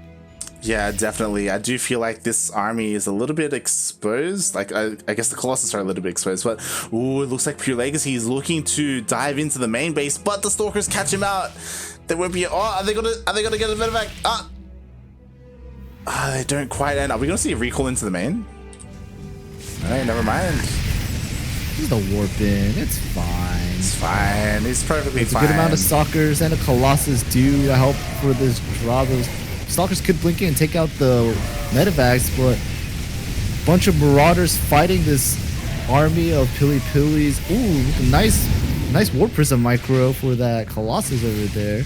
Yeah, definitely. I do feel like this army is a little bit exposed. Like, I guess the Colossus are a little bit exposed, but ooh, it looks like PureLegacy is looking to dive into the main base, but the Stalkers catch him out. They won't be. Are they gonna get a medevac? They don't quite end. Are we gonna see a recall into the main? Alright, never mind. Just a warp in. It's fine. It's fine. It's perfectly fine. A good amount of Stalkers and a Colossus do help for this draw. Those Stalkers could blink in and take out the medevacs, but a bunch of Marauders fighting this army of PiLiPiLis. Ooh, nice Warp Prism micro for that Colossus over there.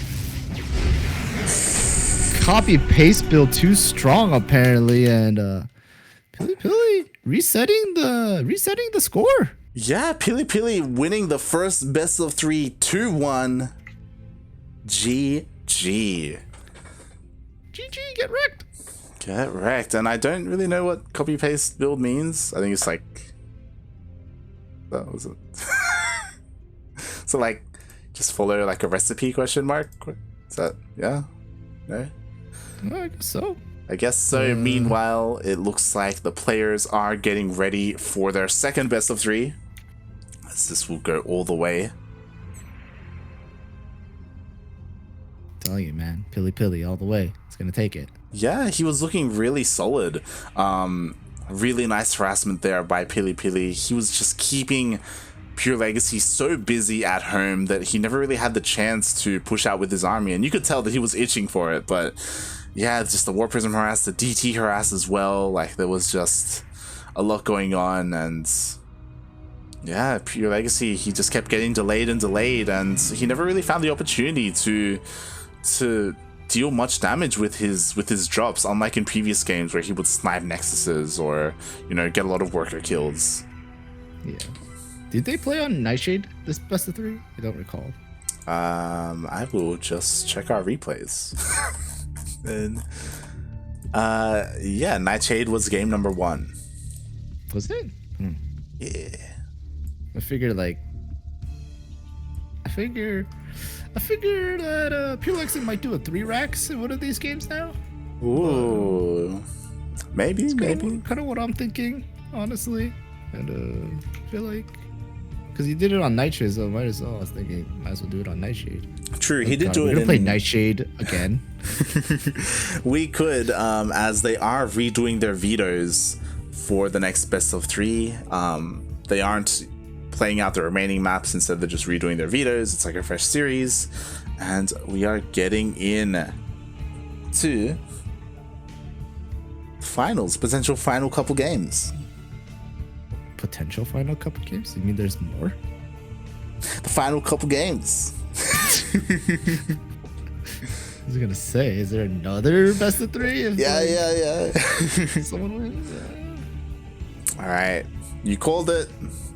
Copy paste build too strong apparently, and PiLiPiLi resetting the score. Yeah, PiLiPiLi winning the first best of 3 2-1. GG. Get wrecked. Get wrecked. And I don't really know what copy paste build means. I think it's like, that was it. So like, just follow like a recipe question mark? Is that, yeah? No? I guess so. I guess so. Meanwhile, it looks like the players are getting ready for their second best of 3. As this will go all the way. Tell you, man, PiLiPiLi all the way. It's gonna take it. Yeah, he was looking really solid. Really nice harassment there by PiLiPiLi. He was just keeping PureLegacy so busy at home that he never really had the chance to push out with his army, and you could tell that he was itching for it. But yeah, just the War Prism harass, the DT harass as well. Like, there was just a lot going on, and yeah, PureLegacy, he just kept getting delayed, and he never really found the opportunity to deal much damage with his drops, unlike in previous games where he would snipe Nexuses or, you know, get a lot of worker kills. Yeah. Did they play on Nightshade this best of 3? I don't recall. I will just check our replays. And yeah, Nightshade was game number 1. Was it? Yeah. I figured that PureLegacy might do a 3 racks in one of these games now. Ooh. Maybe. Kind of what I'm thinking, honestly. And I feel like, because he did it on Nightshade, so might as well. I was thinking, might as well do it on Nightshade. True, he did do it. We're gonna play Nightshade again. We could, as they are redoing their vetoes for the next best of 3. They aren't playing out the remaining maps instead of just redoing their vetoes. It's like a fresh series, and we are getting in to finals, potential final couple games. Potential final couple games? You mean there's more? The final couple games. I was gonna say, is there another best of 3? Yeah. Someone wins. Yeah. All right, you called it.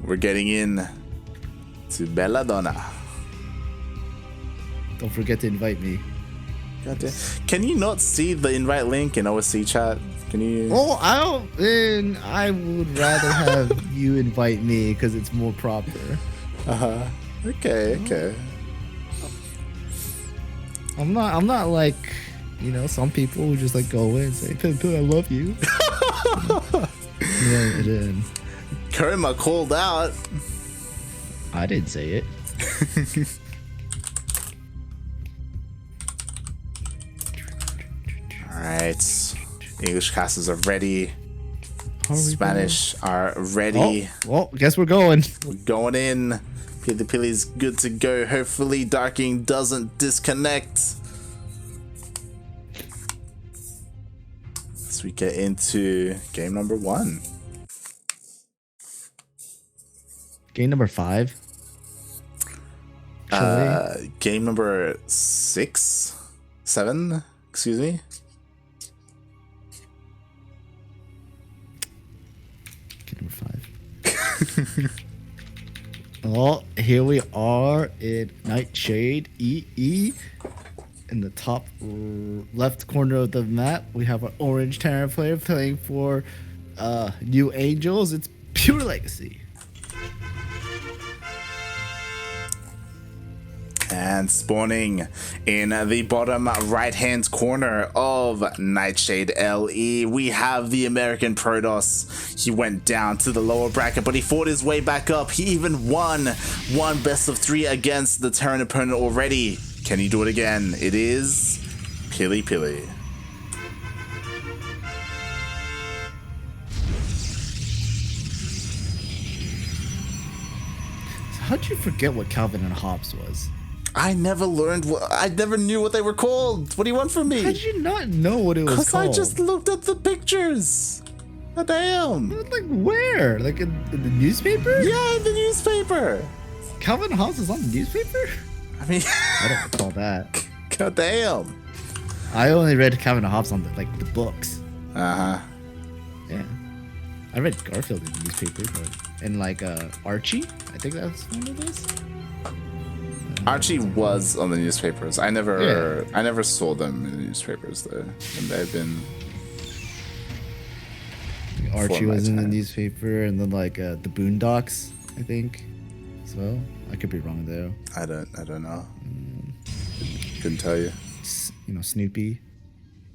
We're getting in to Belladonna. Don't forget to invite me. Can you not see the invite link in OSC chat? Can you? Oh, I would rather have you invite me because it's more proper. Okay. I'm not like, some people who just like go in and say, "PiLiPiLi, I love you." Yeah, it is. Kerma called out. I didn't say it. All right, English classes are ready. Spanish are ready. Well, guess we're going. We're going in. PiLiPiLi's good to go. Hopefully Darking doesn't disconnect. As we get into game number 1. Game number 5. Game number 6? 7? Excuse me. Game number 5. Oh, here we are in Nightshade EE. In the top left corner of the map, we have an orange Terran player playing for New Angels. It's PureLegacy. And spawning in the bottom right-hand corner of Nightshade LE, we have the American Protoss. He went down to the lower bracket, but he fought his way back up. He even won one best of 3 against the Terran opponent already. Can he do it again? It is PiLiPiLi. How'd you forget what Calvin and Hobbes was? I never knew what they were called. What do you want from me? How'd you not know what it was called? Because I just looked at the pictures. God damn. Like where? Like in the newspaper? Yeah, in the newspaper. Calvin and Hobbes is on the newspaper? I mean, I don't recall that. God damn. I only read Calvin and Hobbes on the books. Uh-huh. Yeah. I read Garfield in the newspaper, and Archie. I think that's one of those. Archie was on the newspapers. I never saw them in the newspapers though, and they've been. Archie was in the newspaper, and then the Boondocks, I think. So I could be wrong though. I don't know. Couldn't tell you. Snoopy.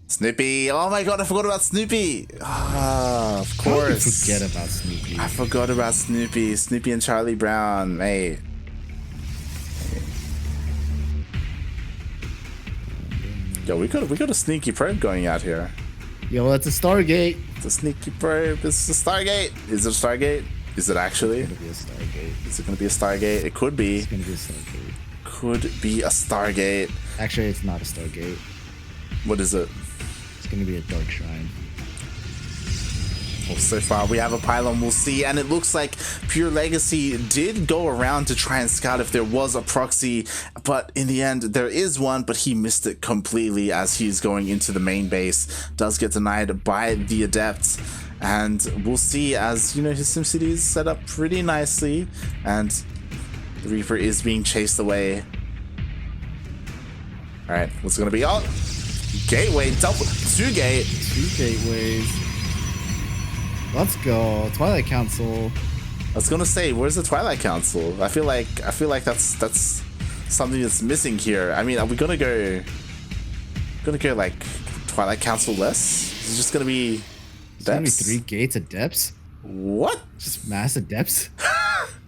Snoopy! Oh my god, I forgot about Snoopy! Ah, of course. How did you forget about Snoopy? I forgot about Snoopy. Snoopy and Charlie Brown, mate. Yo, we got a sneaky probe going out here. Yo, that's a Stargate. It's a sneaky probe. It's a Stargate. Is it a Stargate? Is it actually? It's gonna be a Stargate. Is it gonna be a Stargate? It could be. It's gonna be a Stargate. Could be a Stargate. Actually, it's not a Stargate. What is it? It's gonna be a Dark Shrine. Well, so far we have a pylon, we'll see, and it looks like PureLegacy did go around to try and scout if there was a proxy, but in the end there is one, but he missed it completely as he's going into the main base. Does get denied by the Adept, and we'll see as, his SimCity is set up pretty nicely, and the Reaper is being chased away. Alright, what's it gonna be? Oh! Gateway, two gateways. Let's go, Twilight Council. I was gonna say, where's the Twilight Council? I feel like that's something that's missing here. I mean, are we gonna go like Twilight Council less? Is it just gonna be It's gonna be 3 gates of depths. What? Just massive depths.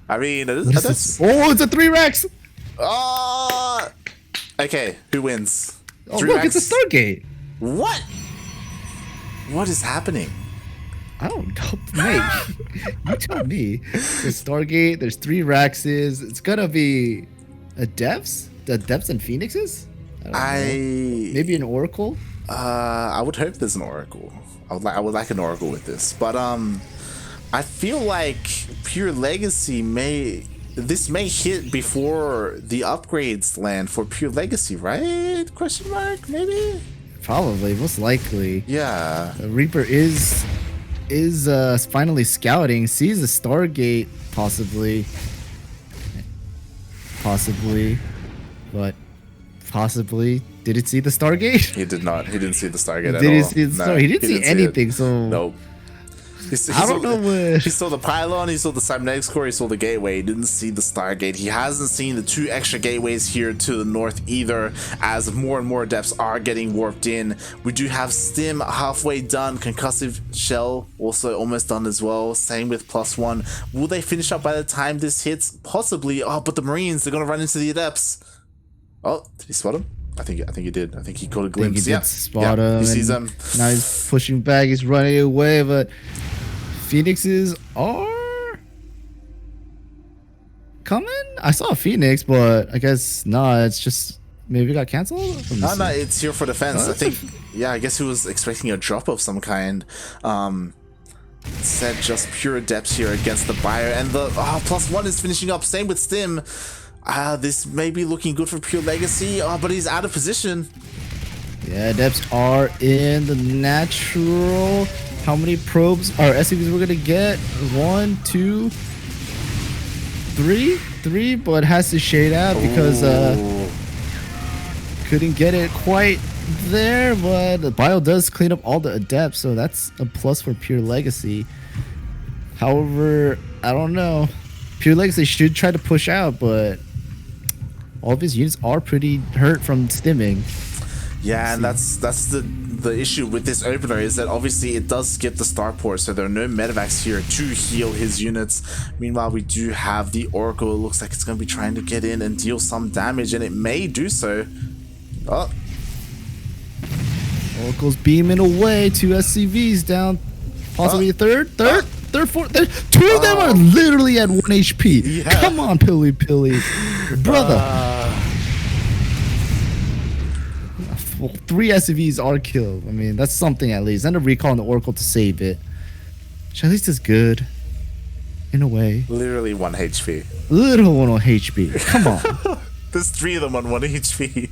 I mean, it's a 3 Rex. Oh. Okay, who wins? Oh, look, it's a Stargate. What? What is happening? I don't know, mate. You tell me. There's Stargate. There's 3 Raxes. It's gonna be a Depths, the Depths and Phoenixes. I don't know. Maybe an Oracle. I would hope there's an Oracle. I would like an Oracle with this, but I feel like PureLegacy may hit before the upgrades land for PureLegacy, right? Question mark, maybe. Probably, most likely. Yeah. The Reaper is finally scouting, sees the Stargate, possibly, but possibly. Did it see the Stargate? He did not. He didn't see the Stargate at all. Did he see the Stargate? He didn't see anything, so... Nope. I don't know what... He saw the pylon, he saw the cybernetics core, he saw the gateway. He didn't see the Stargate. He hasn't seen the 2 extra gateways here to the north either, as more and more depths are getting warped in. We do have Stim halfway done. Concussive Shell also almost done as well. Same with +1. Will they finish up by the time this hits? Possibly. Oh, but the Marines, they're going to run into the Adepts. Oh, did he spot him? I think he did. I think he caught a glimpse. He did spot him. He sees him. Now he's pushing back. He's running away, but Phoenixes are coming. I saw a Phoenix, but I guess nah. It's just maybe it got canceled. No, it's here for defense. I think. Yeah, I guess he was expecting a drop of some kind. Said just pure depths here against the buyer, and the +1 is finishing up. Same with Stim. This may be looking good for PureLegacy, but he's out of position. Yeah, depths are in the natural. How many probes or SCVs we're gonna get? 1, 2, 3, 3, but has to shade out because couldn't get it quite there. But the bio does clean up all the adepts, so that's a plus for PureLegacy. However, I don't know. PureLegacy should try to push out, but all of his units are pretty hurt from stimming. Yeah, and that's the issue with this opener, is that obviously it does skip the starport, so there are no medevacs here to heal his units. Meanwhile, we do have the Oracle. It looks like it's going to be trying to get in and deal some damage, and it may do so. Oh. Oracle's beaming away. 2 SCVs down. Possibly a third, fourth. 2 of them are literally at 1 HP. Yeah. Come on, PiLiPiLi. Brother. 3 SCVs are killed. I mean, that's something at least. And a recall on the Oracle to save it. Which at least is good. In a way. Literally 1 HP. Little 1 HP. Come on. There's 3 of them on 1 HP.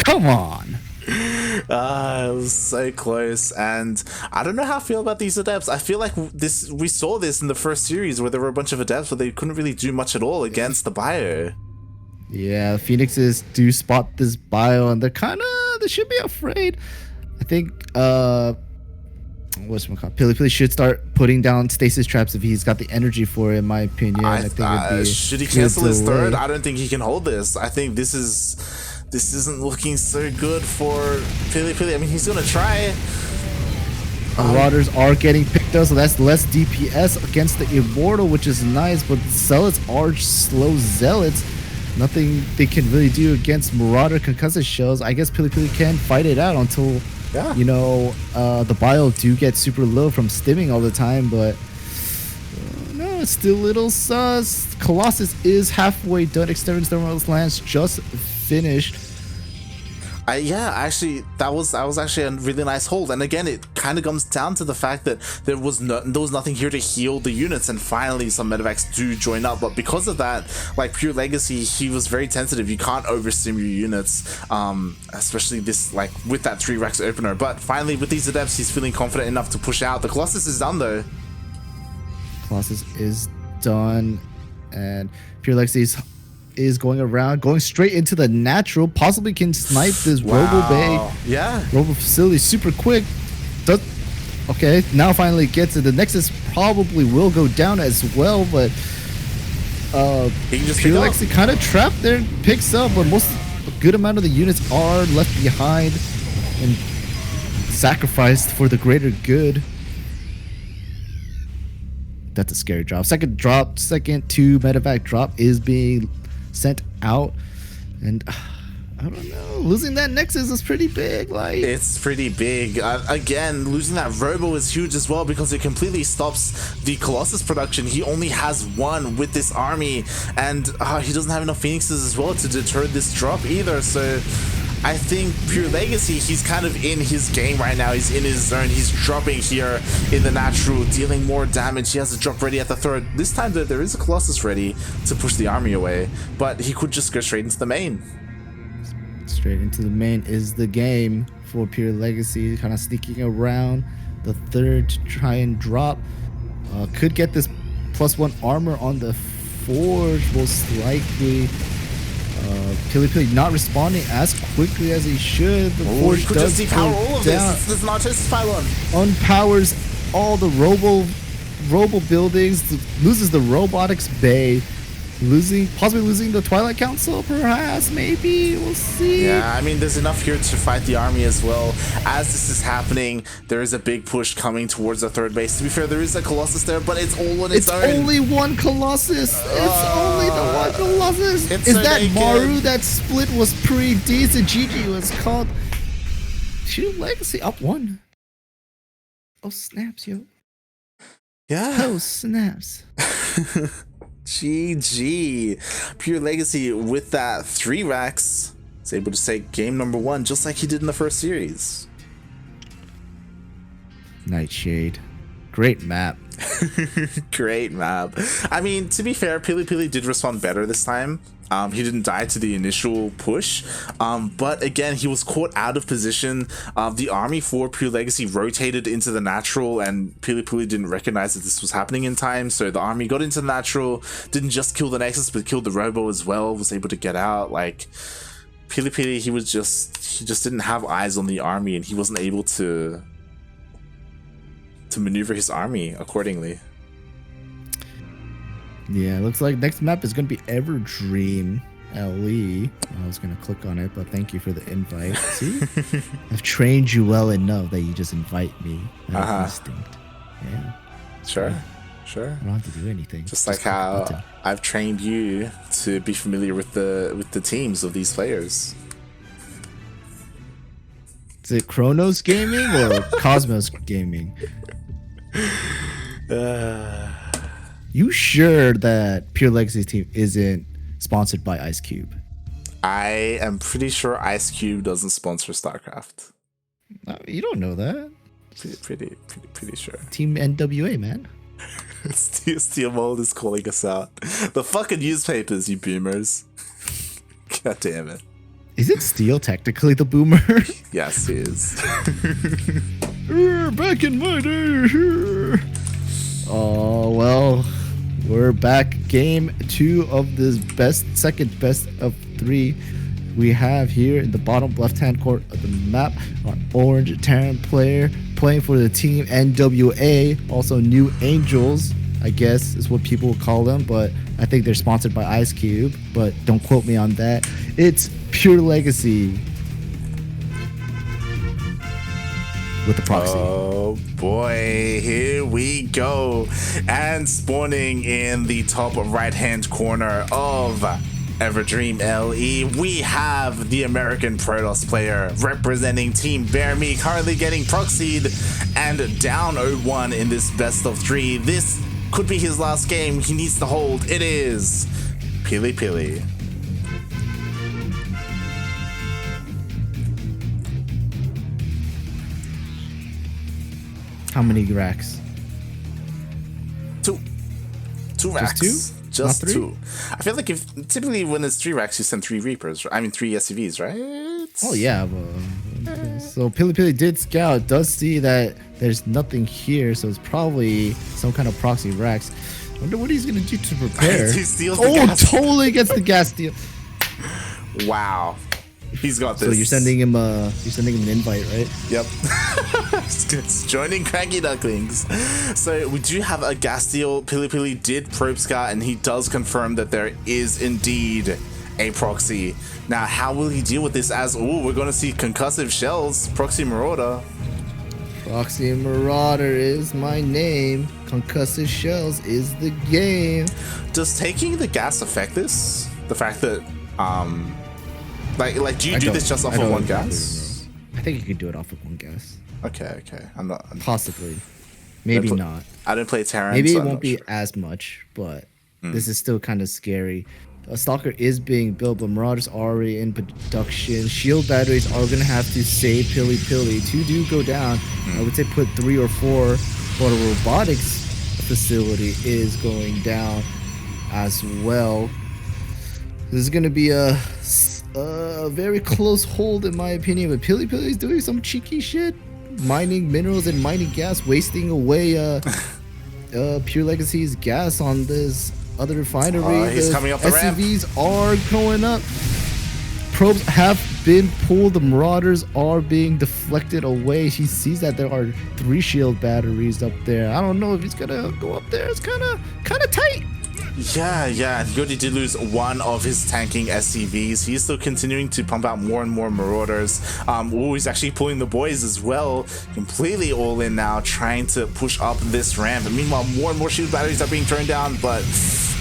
Come on. It was so close, and I don't know how I feel about these adepts. I feel like we saw this in the first series where there were a bunch of adepts, but they couldn't really do much at all against the bio. Yeah, Phoenixes do spot this bio, and they should be afraid. I think PiLiPiLi should start putting down stasis traps if he's got the energy for it, in my opinion. I think it'd be should he cancel his third? I don't think he can hold this. I think this isn't looking so good for PiLiPiLi. I mean, he's gonna try. Marauders are getting picked up, so that's less DPS against the Immortal, which is nice, but Zealots are slow Zealots. Nothing they can really do against Marauder concussive shells. I guess PiLiPiLi can fight it out until, the bio do get super low from stimming all the time, but no, it's still a little sus. Colossus is halfway done. Extended Lands just finished. Actually, that was actually a really nice hold, and again, it kind of comes down to the fact that there was nothing here to heal the units, and finally some medevacs do join up. But because of that, like PureLegacy, he was very tentative. You can't overstim your units, especially this with that 3 Rex opener. But finally, with these adepts, he's feeling confident enough to push out. The Colossus is done though. Colossus is done, and PureLegacy is going straight into the natural. Possibly can snipe this Robo Bay. Yeah. Robo facility super quick. Okay, now finally gets it. The Nexus probably will go down as well, but PureLegacy kind of trapped there, picks up, but a good amount of the units are left behind and sacrificed for the greater good. That's a scary drop. Second 2 medevac drop is being sent out, and I don't know. Losing that Nexus is pretty big. Like, it's pretty big. Again, losing that Robo is huge as well because it completely stops the Colossus production. He only has one with this army, and he doesn't have enough Phoenixes as well to deter this drop either. So I think PureLegacy, he's kind of in his game right now. He's in his zone. He's dropping here in the natural, dealing more damage. He has a drop ready at the third. This time there is a Colossus ready to push the army away, but he could just go straight into the main. Straight into the main is the game for PureLegacy, kind of sneaking around the third to try and drop. Could get this +1 armor on the Forge, most likely. PiLiPiLi not responding as quickly as he should. The Forge could does just depower go all of down. this. This is not just pylon. Unpowers all the Robo buildings, loses the Robotics Bay, possibly losing the Twilight Council, perhaps, maybe, we'll see. Yeah, I mean, there's enough here to fight the army as well. As this is happening, there is a big push coming towards the third base. To be fair, there is a Colossus there, but it's all on its own. It's only one Colossus. It's only the one Colossus. Is so that naked. Maru? That split was pretty decent. GG was called. PureLegacy up 1. Oh, snaps, yo. Yeah. Oh, snaps. GG. PureLegacy with that 3 racks is able to take game number 1 just like he did in the first series. Nightshade. Great map. Great map. I mean, to be fair, PiLiPiLi did respond better this time. He didn't die to the initial push, but again, he was caught out of position. The army for PureLegacy rotated into the natural, and PiLiPiLi didn't recognize that this was happening in time, so the army got into the natural, didn't just kill the Nexus, but killed the Robo as well, was able to get out. Like, PiLiPiLi, he just didn't have eyes on the army, and he wasn't able to maneuver his army accordingly. Yeah, looks like next map is going to be Everdream LE. I was going to click on it, but thank you for the invite. See? I've trained you well enough that you just invite me. Instinct. Yeah. Sure. Yeah. Sure. I don't have to do anything. Just like how I've trained you to be familiar with the teams of these players. Is it Chronos Gaming or Cosmos Gaming? You sure that PureLegacy team isn't sponsored by Ice Cube? I am pretty sure Ice Cube doesn't sponsor StarCraft. You don't know that. Pretty sure. Team NWA, man. Steel Mold is calling us out. The fucking newspapers, you boomers. God damn it. Is it Steel technically the boomer? Yes, he is. Back in my day. Oh, well, we're back. Game 2 of this second best of 3 we have here in the bottom left-hand corner of the map. Our orange Terran player playing for the team NWA, also New Angels, I guess is what people will call them, but I think they're sponsored by Ice Cube, but don't quote me on that. It's PureLegacy with the proxy. Oh boy, here we go. And spawning in the top right-hand corner of Everdream LE, we have the American Protoss player representing Team Bear Me, currently getting proxied and down 0-1 in this best of 3. This could be his last game. He needs to hold. It is PiLiPiLi. How many racks? Two racks. Just 2? Just Not 3? 2. I feel like if typically when it's 3 racks, you send 3 Reapers. I mean 3 SCVs, right? Oh yeah. Well, so PiLiPiLi did scout. Does see that there's nothing here, so it's probably some kind of proxy racks. I wonder what he's gonna do to prepare. He steals the gas. Totally gets the gas steal. Wow. He's got this. So you're sending him an invite, right? Yep. It's joining CranKy Ducklings. So we do have a gas deal. PiLiPiLi did probe scout, and he does confirm that there is indeed a proxy. Now, how will he deal with this? As we're going to see concussive shells. Proxy Marauder. Proxy Marauder is my name. Concussive shells is the game. Does taking the gas affect this? The fact that Like, do you do this just off of one gas? I think you could do it off of one gas. Okay. I'm not. Possibly. Maybe not. I didn't play Terran. Maybe so it won't be as much, but this is still kind of scary. A Stalker is being built, but Marauders are already in production. Shield batteries are going to have to save PiLiPiLi. 2 do go down. I would say put 3 or 4, but a robotics facility is going down as well. This is going to be a very close hold, in my opinion, but PiLiPiLi is doing some cheeky shit. Mining minerals and mining gas, wasting away PureLegacy's gas on this other refinery. He's coming up the ramp. SCVs are going up. Probes have been pulled. The Marauders are being deflected away. He sees that there are 3 shield batteries up there. I don't know if he's gonna go up there. It's kind of tight. Yeah. Yodi did lose one of his tanking SCVs. He's still continuing to pump out more and more Marauders. He's actually pulling the boys as well. Completely all in now, trying to push up this ramp. And meanwhile, more and more shield batteries are being turned down, but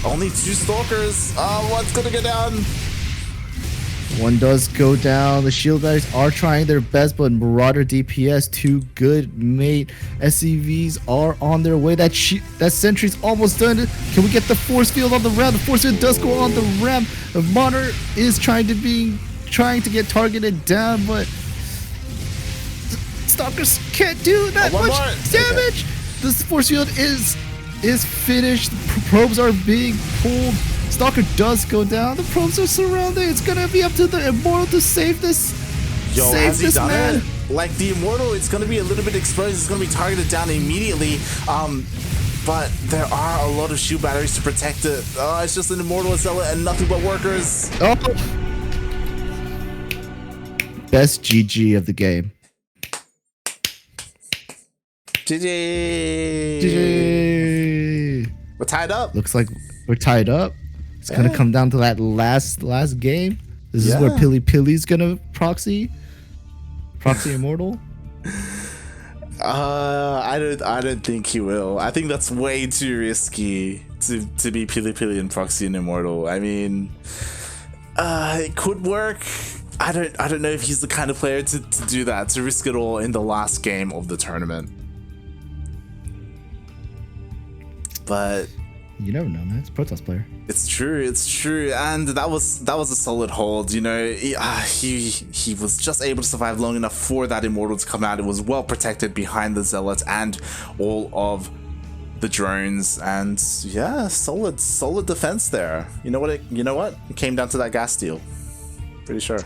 only 2 Stalkers. One's gonna go down. One does go down. The shield batteries are trying their best, but Marauder DPS, 2 good mate SCVs are on their way. That sentry's almost done. Can we get the force field on the ramp? The force field does go on the ramp. The Monitor is trying to get targeted down, but Stalkers can't do that much damage. Okay. This force field is finished. Probes are being pulled. Stalker does go down. The probes are surrounded. It's gonna be up to the Immortal to save this. Has he done it? Like, the Immortal, it's gonna be a little bit exposed. It's gonna be targeted down immediately. But there are a lot of shield batteries to protect it. It's just an Immortal Zealot and nothing but workers. Oh. Best GG of the game. GG. We're tied up. Looks like we're tied up. It's gonna come down to that last game. This is where PiLiPiLi's gonna proxy Immortal. I don't think he will. I think that's way too risky to be PiLiPiLi and proxy and Immortal. I mean, it could work. I don't know if he's the kind of player to do that, to risk it all in the last game of the tournament. But you never know, man. It's a Protoss player. It's true, and that was a solid hold. You know, he was just able to survive long enough for that Immortal to come out. It was well protected behind the Zealots and all of the drones, and yeah, solid defense there. You know what? It came down to that gas deal. Pretty sure.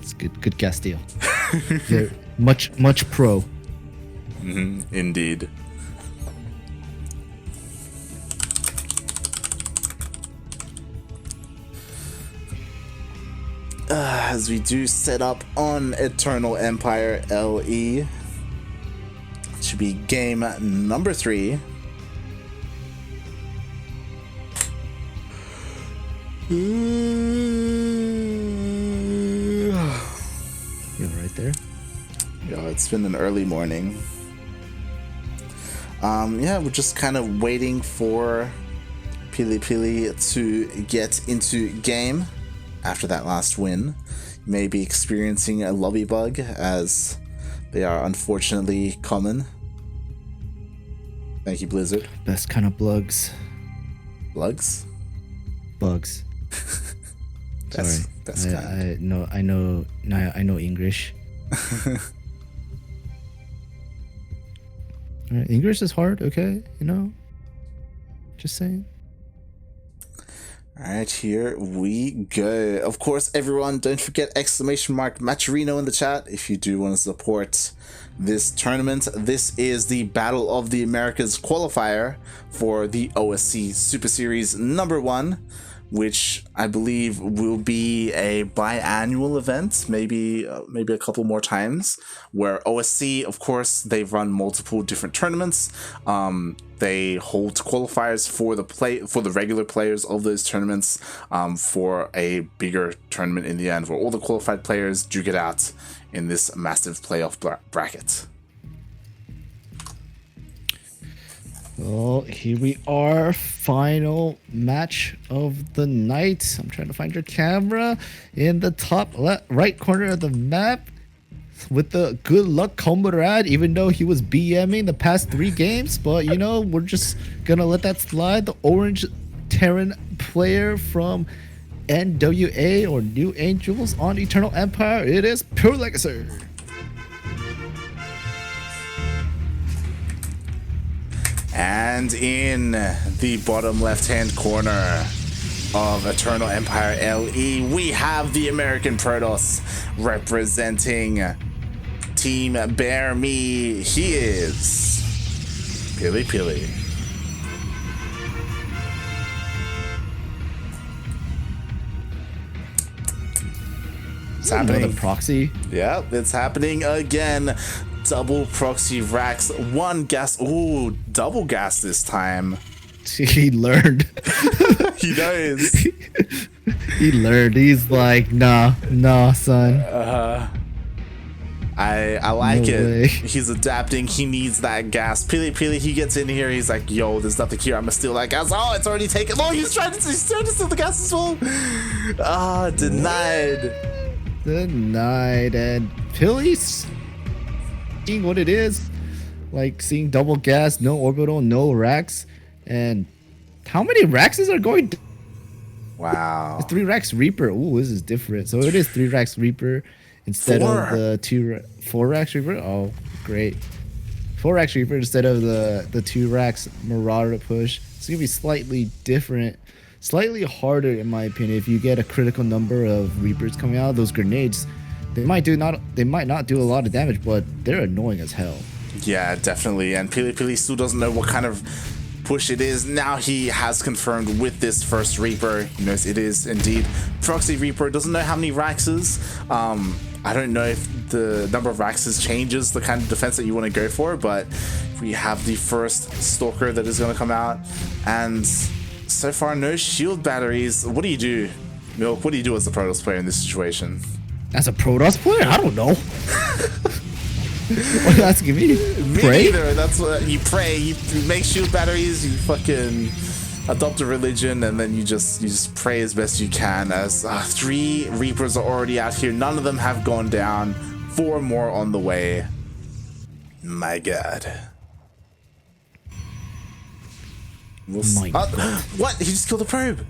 It's good gas deal. Very much pro. Indeed. As we do set up on Eternal Empire LE, it should be game number 3. You're right there. Yeah, it's been an early morning. We're just kind of waiting for PiLiPiLi to get into game after that last win. Maybe experiencing a lobby bug, as they are unfortunately common. Thank you, Blizzard. Best kind of bugs. Bugs? Bugs. That's kind. I know English. English is hard, okay? Just saying. Alright, here we go. Of course, everyone, don't forget ! Maturino in the chat if you do want to support this tournament. This is the Battle of the Americas Qualifier for the OSC Super Series #1, which I believe will be a biannual event, maybe a couple more times, where OSC, of course, they run multiple different tournaments. They hold qualifiers for the regular players of those tournaments, for a bigger tournament in the end, where all the qualified players do get out in this massive playoff bracket. Oh, here we are. Final match of the night. I'm trying to find your camera in the top right corner of the map with the good luck comrade, even though he was BMing the past 3 games. But, you know, we're just going to let that slide. The orange Terran player from NWA or New Angels on Eternal Empire. It is PureLegacy. And in the bottom left-hand corner of Eternal Empire LE, we have the American Protoss representing Team Bear Me. He is PiLiPiLi. It's happening. Another proxy. Yep, it's happening again. Double proxy racks, 1 gas. Ooh, double gas this time. He learned. He knows. He learned. He's like, nah, son. I like No it. way. He's adapting. He needs that gas. PiLiPiLi, he gets in here. He's like, yo, there's nothing here. I'm gonna steal that gas. Oh, it's already taken. Oh, he's trying to steal the gas as well. Ah, denied. Denied. And Pilly's seeing what it is. Like seeing double gas, no orbital, no racks. And how many racks are going? Wow. 3 racks Reaper. Ooh, this is different. So it is 3 racks Reaper instead 4. of the 4 racks Reaper. Oh, great. 4 racks Reaper instead of the 2 racks Marauder push. It's gonna be slightly different, slightly harder in my opinion. If you get a critical number of Reapers coming out, those grenades, they might not do a lot of damage, but they're annoying as hell. Yeah, definitely. And PiLiPiLi still doesn't know what kind of push it is. Now he has confirmed with this first Reaper. He knows it is indeed Proxy Reaper. Doesn't know how many racks is. I don't know if the number of racks changes the kind of defense that you want to go for, but we have the first Stalker that is going to come out. And so far, no shield batteries. What do you do, Milk? What do you do as a Protoss player in this situation? As a Protoss player, I don't know. What are you asking me? Pray? Neither. That's what you pray. You make shield batteries. You fucking adopt a religion, and then you just pray as best you can. As 3 Reapers are already out here. None of them have gone down. 4 more on the way. My God. My God. What? He just killed the probe.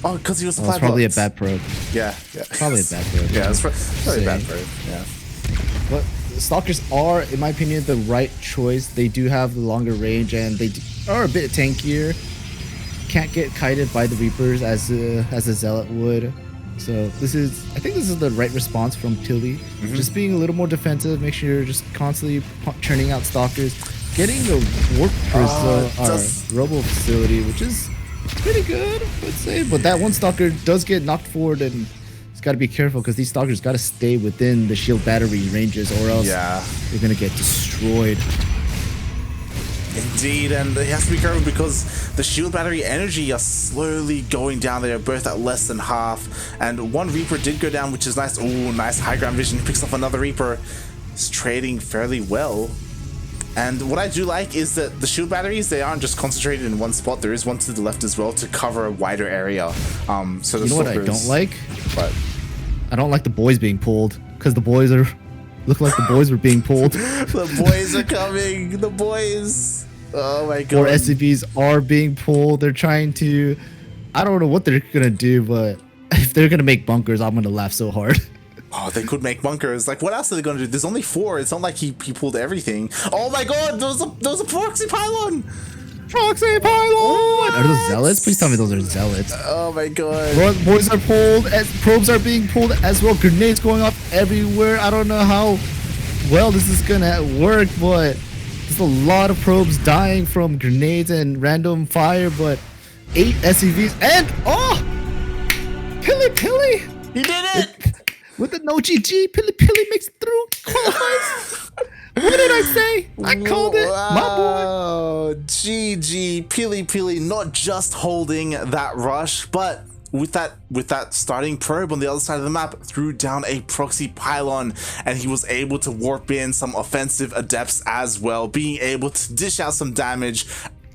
Oh, because he was It's probably a bad probe. Yeah. Probably a bad probe. Yeah, it's probably a bad probe. Yeah. But Stalkers are, in my opinion, the right choice. They do have the longer range, and they are a bit tankier. Can't get kited by the Reapers as a Zealot would. So I think this is the right response from Tilly. Just being a little more defensive. Make sure you're just constantly churning out Stalkers, getting the Warp Robo facility, which is pretty good, I'd say. But that one Stalker does get knocked forward, and it's got to be careful because these Stalkers got to stay within the shield battery ranges, or else they're gonna get destroyed. Indeed, and you have to be careful because the shield battery energy are slowly going down. They are both at less than half, and 1 Reaper did go down, which is nice. Oh, nice high ground vision. He picks up another Reaper. It's trading fairly well. And what I do like is that the shield batteries, they aren't just concentrated in one spot. There is one to the left as well to cover a wider area. So You know what I don't like? What? I don't like the boys being pulled, because the boys look like the boys were being pulled. The boys are coming. The boys. Oh my God. Or SCVs are being pulled. They're trying to. I don't know what they're gonna do, but if they're gonna make bunkers, I'm gonna laugh so hard. Oh, they could make bunkers. Like, what else are they gonna do? There's only 4. It's not like he pulled everything. Oh my God, there was a proxy pylon. Proxy pylon. Are those zealots? Please tell me those are zealots. Oh my God. Boys are pulled. Probes are being pulled as well. Grenades going off everywhere. I don't know how well this is gonna work, but there's a lot of probes dying from grenades and random fire. But 8 SCVs and PiLiPiLi. He did it. With the no GG, PiLiPiLi makes it through. Qualifies. What did I say? I called it. My boy. Oh, GG. PiLiPiLi not just holding that rush, but with that starting probe on the other side of the map, threw down a proxy pylon, and he was able to warp in some offensive adepts as well, being able to dish out some damage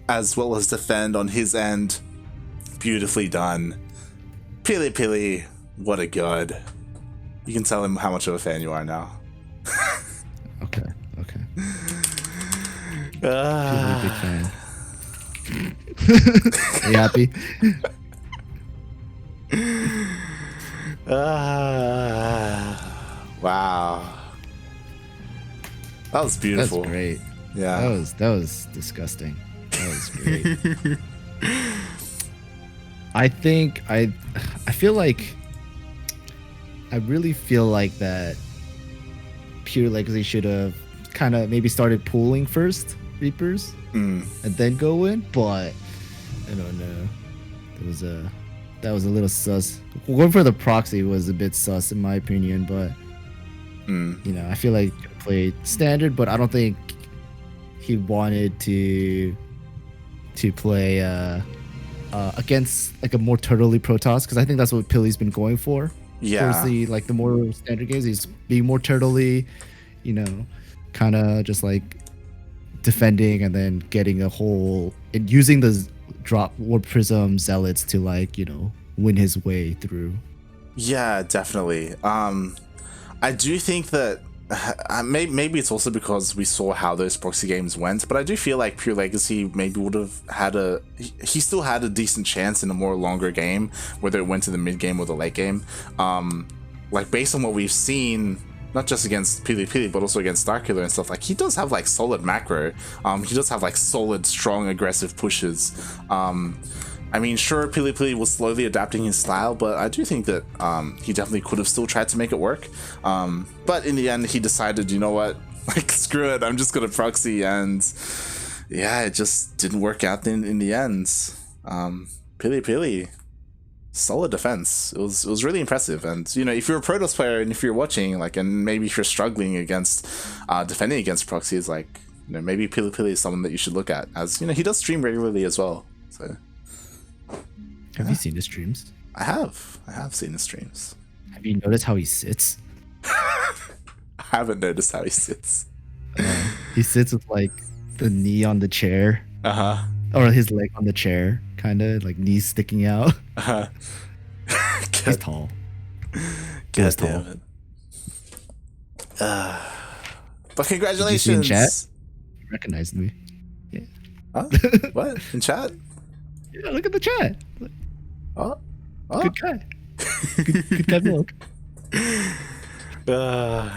as well as defend on his end. Beautifully done. PiLiPiLi, what a god. You can tell him how much of a fan you are now. Okay. Really big fan. Are you happy? Wow. That was beautiful. That's great. Yeah. That was disgusting. That was great. I really feel like that PureLegacy should have kind of maybe started pooling first, Reapers, and then go in, but I don't know. That was a little sus. Going for the proxy was a bit sus in my opinion, but you know, I feel like he played standard, but I don't think he wanted to play against like a more turtley Protoss, because I think that's what Pili's been going for. Yeah. Towards the more standard games, he's being more turtley, you know, kind of just like defending and then getting a whole and using the drop Warp Prism Zealots to, like, you know, win his way through. Yeah, definitely. I do think that maybe it's also because we saw how those proxy games went, but I do feel like PureLegacy maybe would have had he still had a decent chance in a more longer game, whether it went to the mid game or the late game. Like, based on what we've seen, not just against PiLiPiLi, but also against Starkiller and stuff, like, he does have like solid macro. He does have like solid, strong, aggressive pushes. I mean, sure, PiLiPiLi was slowly adapting his style, but I do think that he definitely could have still tried to make it work. But in the end, he decided, you know what, like, screw it, I'm just gonna proxy, and yeah, it just didn't work out in the end. PiLiPiLi, solid defense. It was really impressive. And, you know, if you're a Protoss player and if you're watching, like, and maybe if you're struggling against defending against proxies, like, you know, maybe PiLiPiLi is someone that you should look at, as, you know, he does stream regularly as well. So have you seen his streams? I have seen his streams. Have you noticed how he sits? I haven't noticed how he sits. He sits with like the knee on the chair. Or his leg on the chair, kind of like knees sticking out. He's tall. God damn it. But congratulations. Did you see in chat? He recognized me. Yeah. Huh? What? In chat? Yeah, look at the chat. Oh. Good guy. good guy, Milk.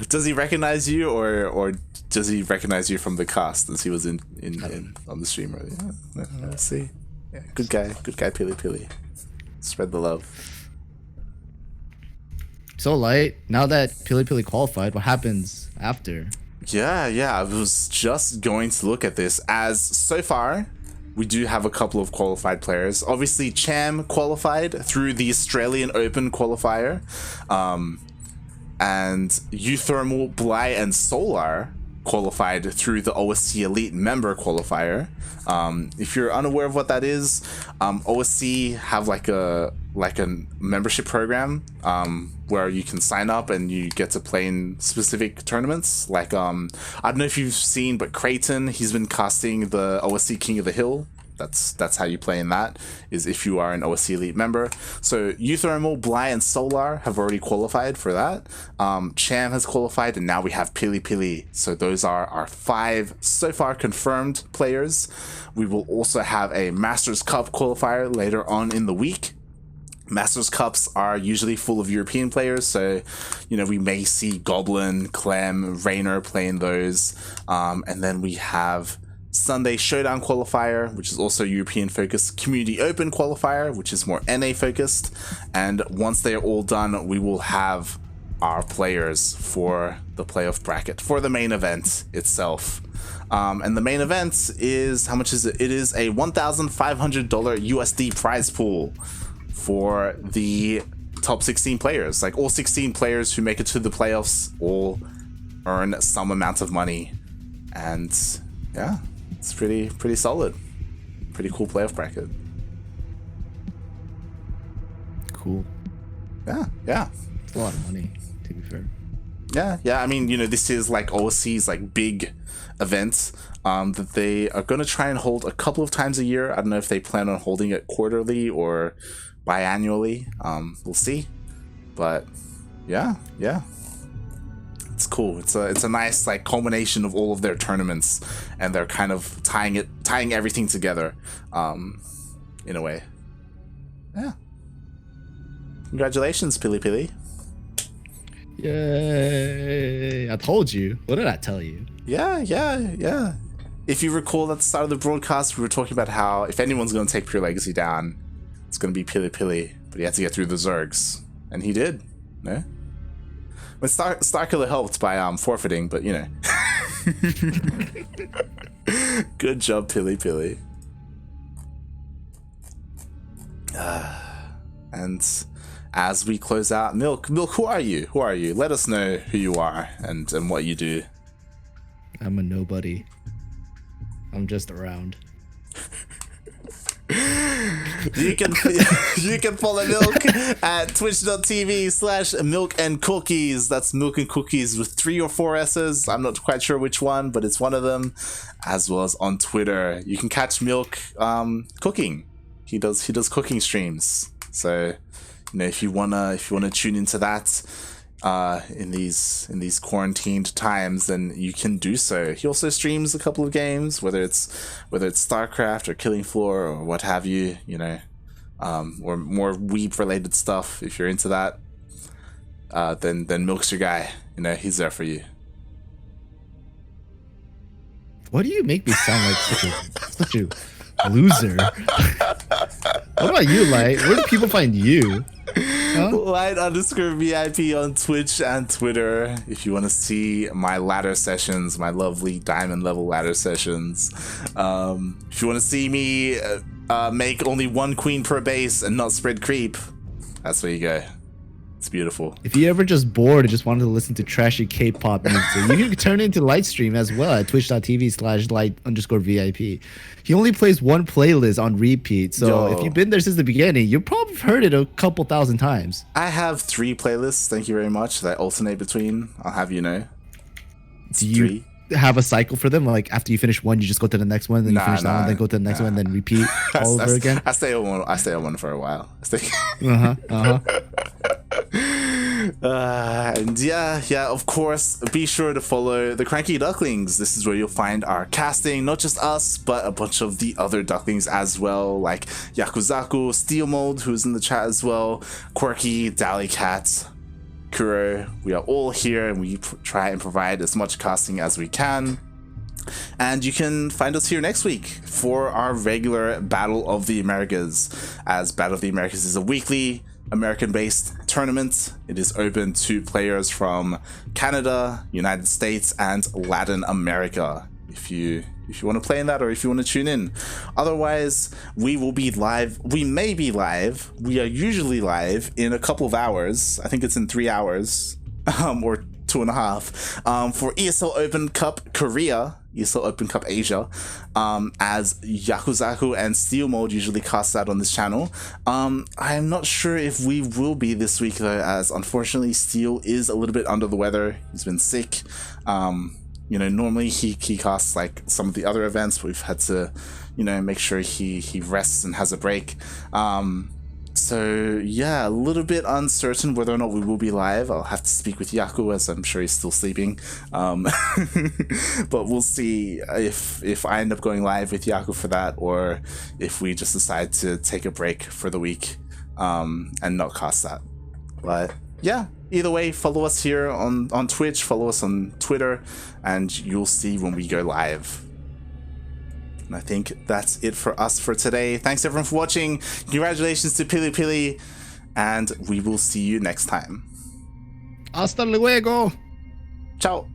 Does he recognize you, or does he recognize you from the cast as he was in on the stream earlier? Yeah, let's see. Yeah, good guy, PiLiPiLi. Spread the love. So light. Now that PiLiPiLi qualified, what happens after? Yeah. I was just going to look at this, as so far we do have a couple of qualified players. Obviously, Cham qualified through the Australian Open qualifier, and Euthermal, Bly, and Solar qualified through the OSC Elite Member qualifier. If you're unaware of what that is, OSC have like a membership program where you can sign up and you get to play in specific tournaments. Like, I don't know if you've seen, but Creighton, he's been casting the OSC King of the Hill. That's how you play in that, is if you are an OSC Elite member. So Euthermal, Bly, and Solar have already qualified for that. Cham has qualified, and now we have PiLiPiLi. So those are our 5 so far confirmed players. We will also have a Masters Cup qualifier later on in the week. Masters Cups are usually full of European players, so, you know, we may see Goblin, Clem, Raynor playing those. And then we have Sunday Showdown qualifier, which is also European focused, Community Open qualifier, which is more NA focused. And once they are all done, we will have our players for the playoff bracket, for the main event itself. And the main event is, how much is it? It is a $1,500 USD prize pool for the top 16 players. Like, all 16 players who make it to the playoffs all earn some amount of money. And yeah, it's pretty solid. Pretty cool playoff bracket. cool. Yeah. It's a lot of money, to be fair. Yeah. I mean, this is like OSC's like big event that they are going to try and hold a couple of times a year. I don't know if they plan on holding it quarterly or biannually. We'll see. But yeah. It's cool. It's a nice like culmination of all of their tournaments, and they're kind of tying everything together in a way. Yeah. Congratulations, PiLiPiLi. Yay! I told you. What did I tell you? Yeah. If you recall at the start of the broadcast, we were talking about how if anyone's going to take PureLegacy down, it's going to be PiLiPiLi, but he had to get through the Zergs, and he did. No? When StarKiller helped by forfeiting, but good job, PiLiPiLi. And as we close out, Milk, who are you? Let us know who you are and what you do. I'm a nobody. I'm just around. You can follow Milk at twitch.tv/Milkncookiesss. That's Milkncookiesss with 3 or 4 S's. I'm not quite sure which one, but it's one of them. As well as on Twitter, you can catch Milk cooking. He does cooking streams. So if you wanna tune into that in these quarantined times, then you can do so. He also streams a couple of games, whether it's StarCraft or Killing Floor or what have you, or more weeb related stuff. If you're into that, then Milk's your guy. He's there for you. Why do you make me sound like such a loser? What about you, Light? Where do people find you? Huh? Light_VIP on Twitch and Twitter. If you want to see my ladder sessions, my lovely diamond level ladder sessions. If you want to see me make only 1 queen per base and not spread creep, that's where you go. It's beautiful. If you ever just bored and just wanted to listen to trashy K-pop music, you can turn into light stream as well at twitch.tv/light_VIP. He only plays 1 playlist on repeat, so if you've been there since the beginning, you've probably heard it a couple thousand times. I have 3 playlists, thank you very much, that I alternate between. I'll have you know. Do you have a cycle for them? Like after you finish one, you just go to the next one, then you finish that one, then go to the next one, then repeat all over again? I stay on one for a while. And yeah, of course, be sure to follow the CranKy Ducklings. This is where you'll find our casting, not just us, but a bunch of the other Ducklings as well, like Yakuzaku, Steel Mold, who's in the chat as well, Quirky, Dally Cat, Kuro. We are all here, and we try and provide as much casting as we can. And you can find us here next week for our regular Battle of the Americas, as Battle of the Americas is a weekly American-based tournament. It is open to players from Canada, United States, and Latin America. If you want to play in that, or if you want to tune in. Otherwise, we will be live. We may be live. We are usually live in a couple of hours. I think it's in 3 hours, or 2.5, for ESL Open Cup Korea, ESL Open Cup Asia, as Yakuzaku and Steel Mode usually cast that on this channel. I'm not sure if we will be this week though, as unfortunately Steel is a little bit under the weather. He's been sick. Normally he casts like some of the other events, but we've had to, make sure he rests and has a break. So yeah, a little bit uncertain whether or not we will be live. I'll have to speak with Yaku, as I'm sure he's still sleeping. But we'll see if I end up going live with Yaku for that, or if we just decide to take a break for the week and not cast that. But yeah, either way, follow us here on Twitch, follow us on Twitter, and you'll see when we go live. And I think that's it for us for today. Thanks everyone for watching. Congratulations to PiLiPiLi, and we will see you next time. Hasta luego. Ciao.